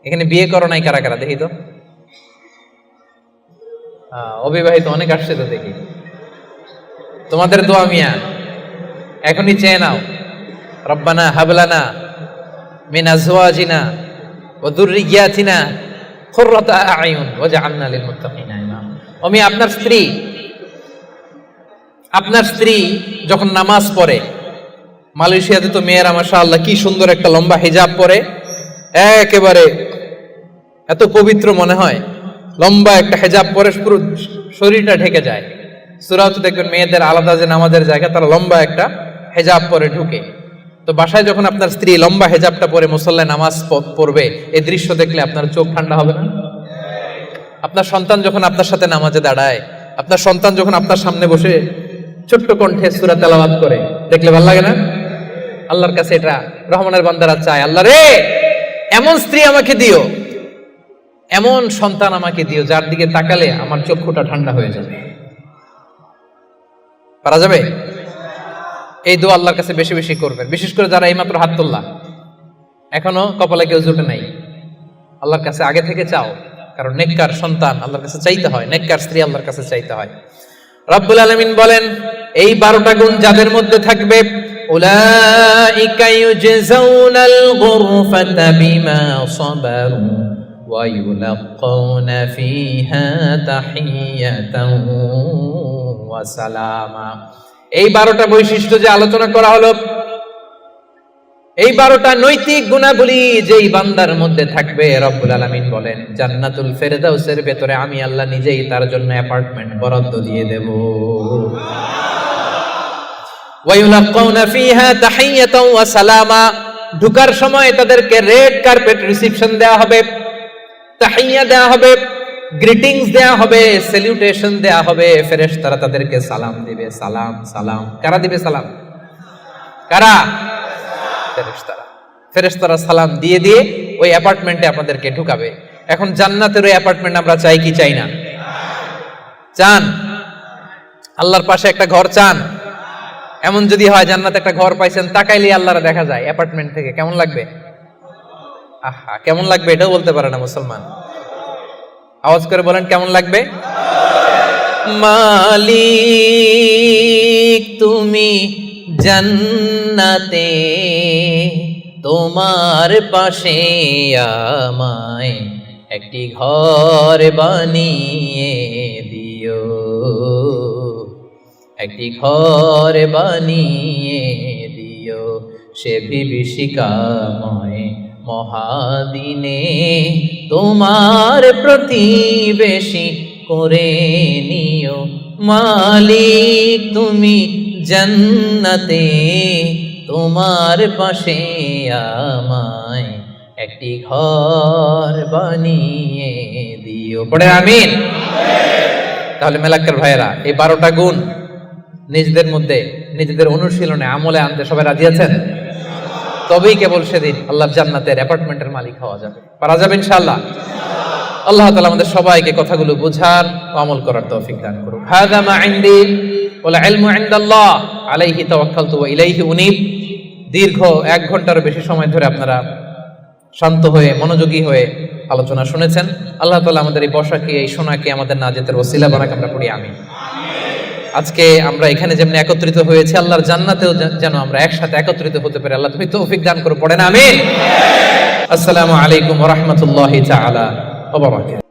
এখানে বিয়ে করো নাই কারা কারা দেখি তো? অবিবাহিত অনেক আসছে তো দেখি। তোমাদের দোয়া মিয়া, এখনই চেয়ে নাও, রব্বানা হাব লানা মিন আজওয়াজিনা ওয়া যুররিয়াতিনা কুররাতা আ'য়ুন ওয়াজআলনা লিল মুত্তাকিনা ইমামা। ও মিয়া, আপনার স্ত্রী যখন নামাজ পড়ে, মালয়েশিয়াতে তো মেয়েরা মাশাআল্লাহ কি সুন্দর একটা লম্বা হিজাব পরে, একেবারে এত পবিত্র মনে হয়, লম্বা একটা হিজাব পরে পুরো শরীরটা ঢেকে যায়। সূরাতে দেখবেন মেয়েদের আলাদা যে নামাজের জায়গা, তারা লম্বা একটা হিজাব পরে ঢুকে। তো বাসায় যখন আপনার স্ত্রী লম্বা হিজাবটা পরে মুসল্লায় নামাজ পড়বে, এই দৃশ্য দেখলে আপনার চোখ ঠান্ডা হবে না? আপনার সন্তান যখন আপনার সাথে নামাজে দাঁড়ায়, আপনার সন্তান যখন আপনার সামনে বসে ছোট্ট কণ্ঠে সূরা তেলাওয়াত করে, দেখলে ভালো লাগে না? আল্লাহর কাছে এটা রহমানের বান্দারা চায়, আল্লাহ রে এমন স্ত্রী আমাকে দিও, এমন সন্তান আমাকে দিও, যার দিকে তাকালে আমার চক্ষুটা ঠান্ডা হয়ে যাবে। পারা যাবে? এই দোয়া আল্লাহর কাছে বেশি বেশি করবেন, বিশেষ করে যারা এইমাত্র হাত তুললা, এখনো কপালে কেউ জুটে নাই, আল্লাহর কাছে আগে থেকে চাও, কারণ নেককার সন্তান আল্লাহর কাছে চাইতে হয়, নেককার স্ত্রী আল্লাহর কাছে চাইতে হয়। রব্বুল আলামিন বলেন, এই 12টা গুণ যাদের মধ্যে থাকবে, উলাইকা ইউজজাউনাল গুরফাতা বিমা সাবারু ওয়া ইউলাক্কাউনা ফিহা তাহিয়াতান ওয়া সালামা। এই 12টা বৈশিষ্ট্য যে আলোচনা করা হলো, এই 12টা নৈতিক গুণাবলী যেই বান্দার মধ্যে থাকবে, রব্বুল আলামিন বলেন জান্নাতুল ফেরদাউসের ভেতরে আমি আল্লাহ নিজেই তার জন্য অ্যাপার্টমেন্ট বরাদ্দ দিয়ে দেব। ওয়া ইউলাক্কাউনা ফিহা তাহিয়াতান ওয়া সালামা, ঢোকার সময় তাদেরকে রেড কার্পেট রিসেপশন দেওয়া হবে, তাহিয়া দেওয়া হবে, গ্রিটিংস দেওয়া হবে, স্যালুটেশন দেওয়া হবে, ফেরেশতারা তাদেরকে সালাম দিবে। সালাম সালাম কারা দিবে? সালাম কারা? ফেরেশতারা। ফেরেশতারা সালাম দিয়ে দিয়ে ওই অ্যাপার্টমেন্টে আপনাদেরকে ঢুকাবে। এখন জান্নাতের ওই অ্যাপার্টমেন্ট আমরা চাই কি চাই না? চান? আল্লাহর পাশে একটা ঘর চান? এমন যদি হয় জান্নাতে একটা ঘর পাইছেন, তাকাইলে আল্লাহর দেখা যায় অ্যাপার্টমেন্ট থেকে, কেমন লাগবে? আহা, কেমন লাগবে এটাও বলতে পারে না মুসলমান। আওয়াজ করে বলেন কেমন লাগবে? মালিক তুমি জান্নাতে, তোমার পাশে আমায় একটি ঘর বানিয়ে দিও, একটি ঘর বানিয়ে দিও, সে বিভীষিকাময় মহাদিনে তোমার প্রতিবেশী করে নিও। মালিক তুমি জান্নাতে, তোমার পাশে আমায় একটি ঘর বানিয়ে দিও। পড়ে আমিন। তাহলে মেলাক্কের ভাইয়েরা, এই 12টা গুণ নিজেদের মধ্যে, নিজেদের অনুশীলনে, আমলে আনতে সবাই রাজি আছেন? তবেই কেবল সেদিন আল্লাহর জান্নাতের অ্যাপার্টমেন্টের মালিক হওয়া যাবে। পারা যাবে ইনশাআল্লাহ। আল্লাহ তাআলা আমাদের সবাইকে কথাগুলো বোঝার ও আমল করার তৌফিক দান করুন। হাযা মা ইনদি ওয়াল ইলমু ইনদাল্লাহ আলাইহি তাওয়াক্কালতু ওয়া ইলাইহি উনীব। দীর্ঘ 1 ঘন্টারও বেশি সময় ধরে আপনারা শান্ত হয়ে, মনোযোগী হয়ে আলোচনা শুনেছেন। আল্লাহ তাআলা আমাদের এই বসাকে, এই শোনাকে আমাদের নাজাতের ওসিলা বানাক, আমরা পড়ি আমিন। আজকে আমরা এখানে যেমনি একত্রিত হয়েছি, আল্লাহর জান্নাতেও যেন আমরা একসাথে একত্রিত হতে পারি। আল্লাহ তুমি তৌফিক দান করো, পড়েন আমিন। আসসালামু আলাইকুম ওয়া রাহমাতুল্লাহি তাআলা ওয়া বারাকাতুহু।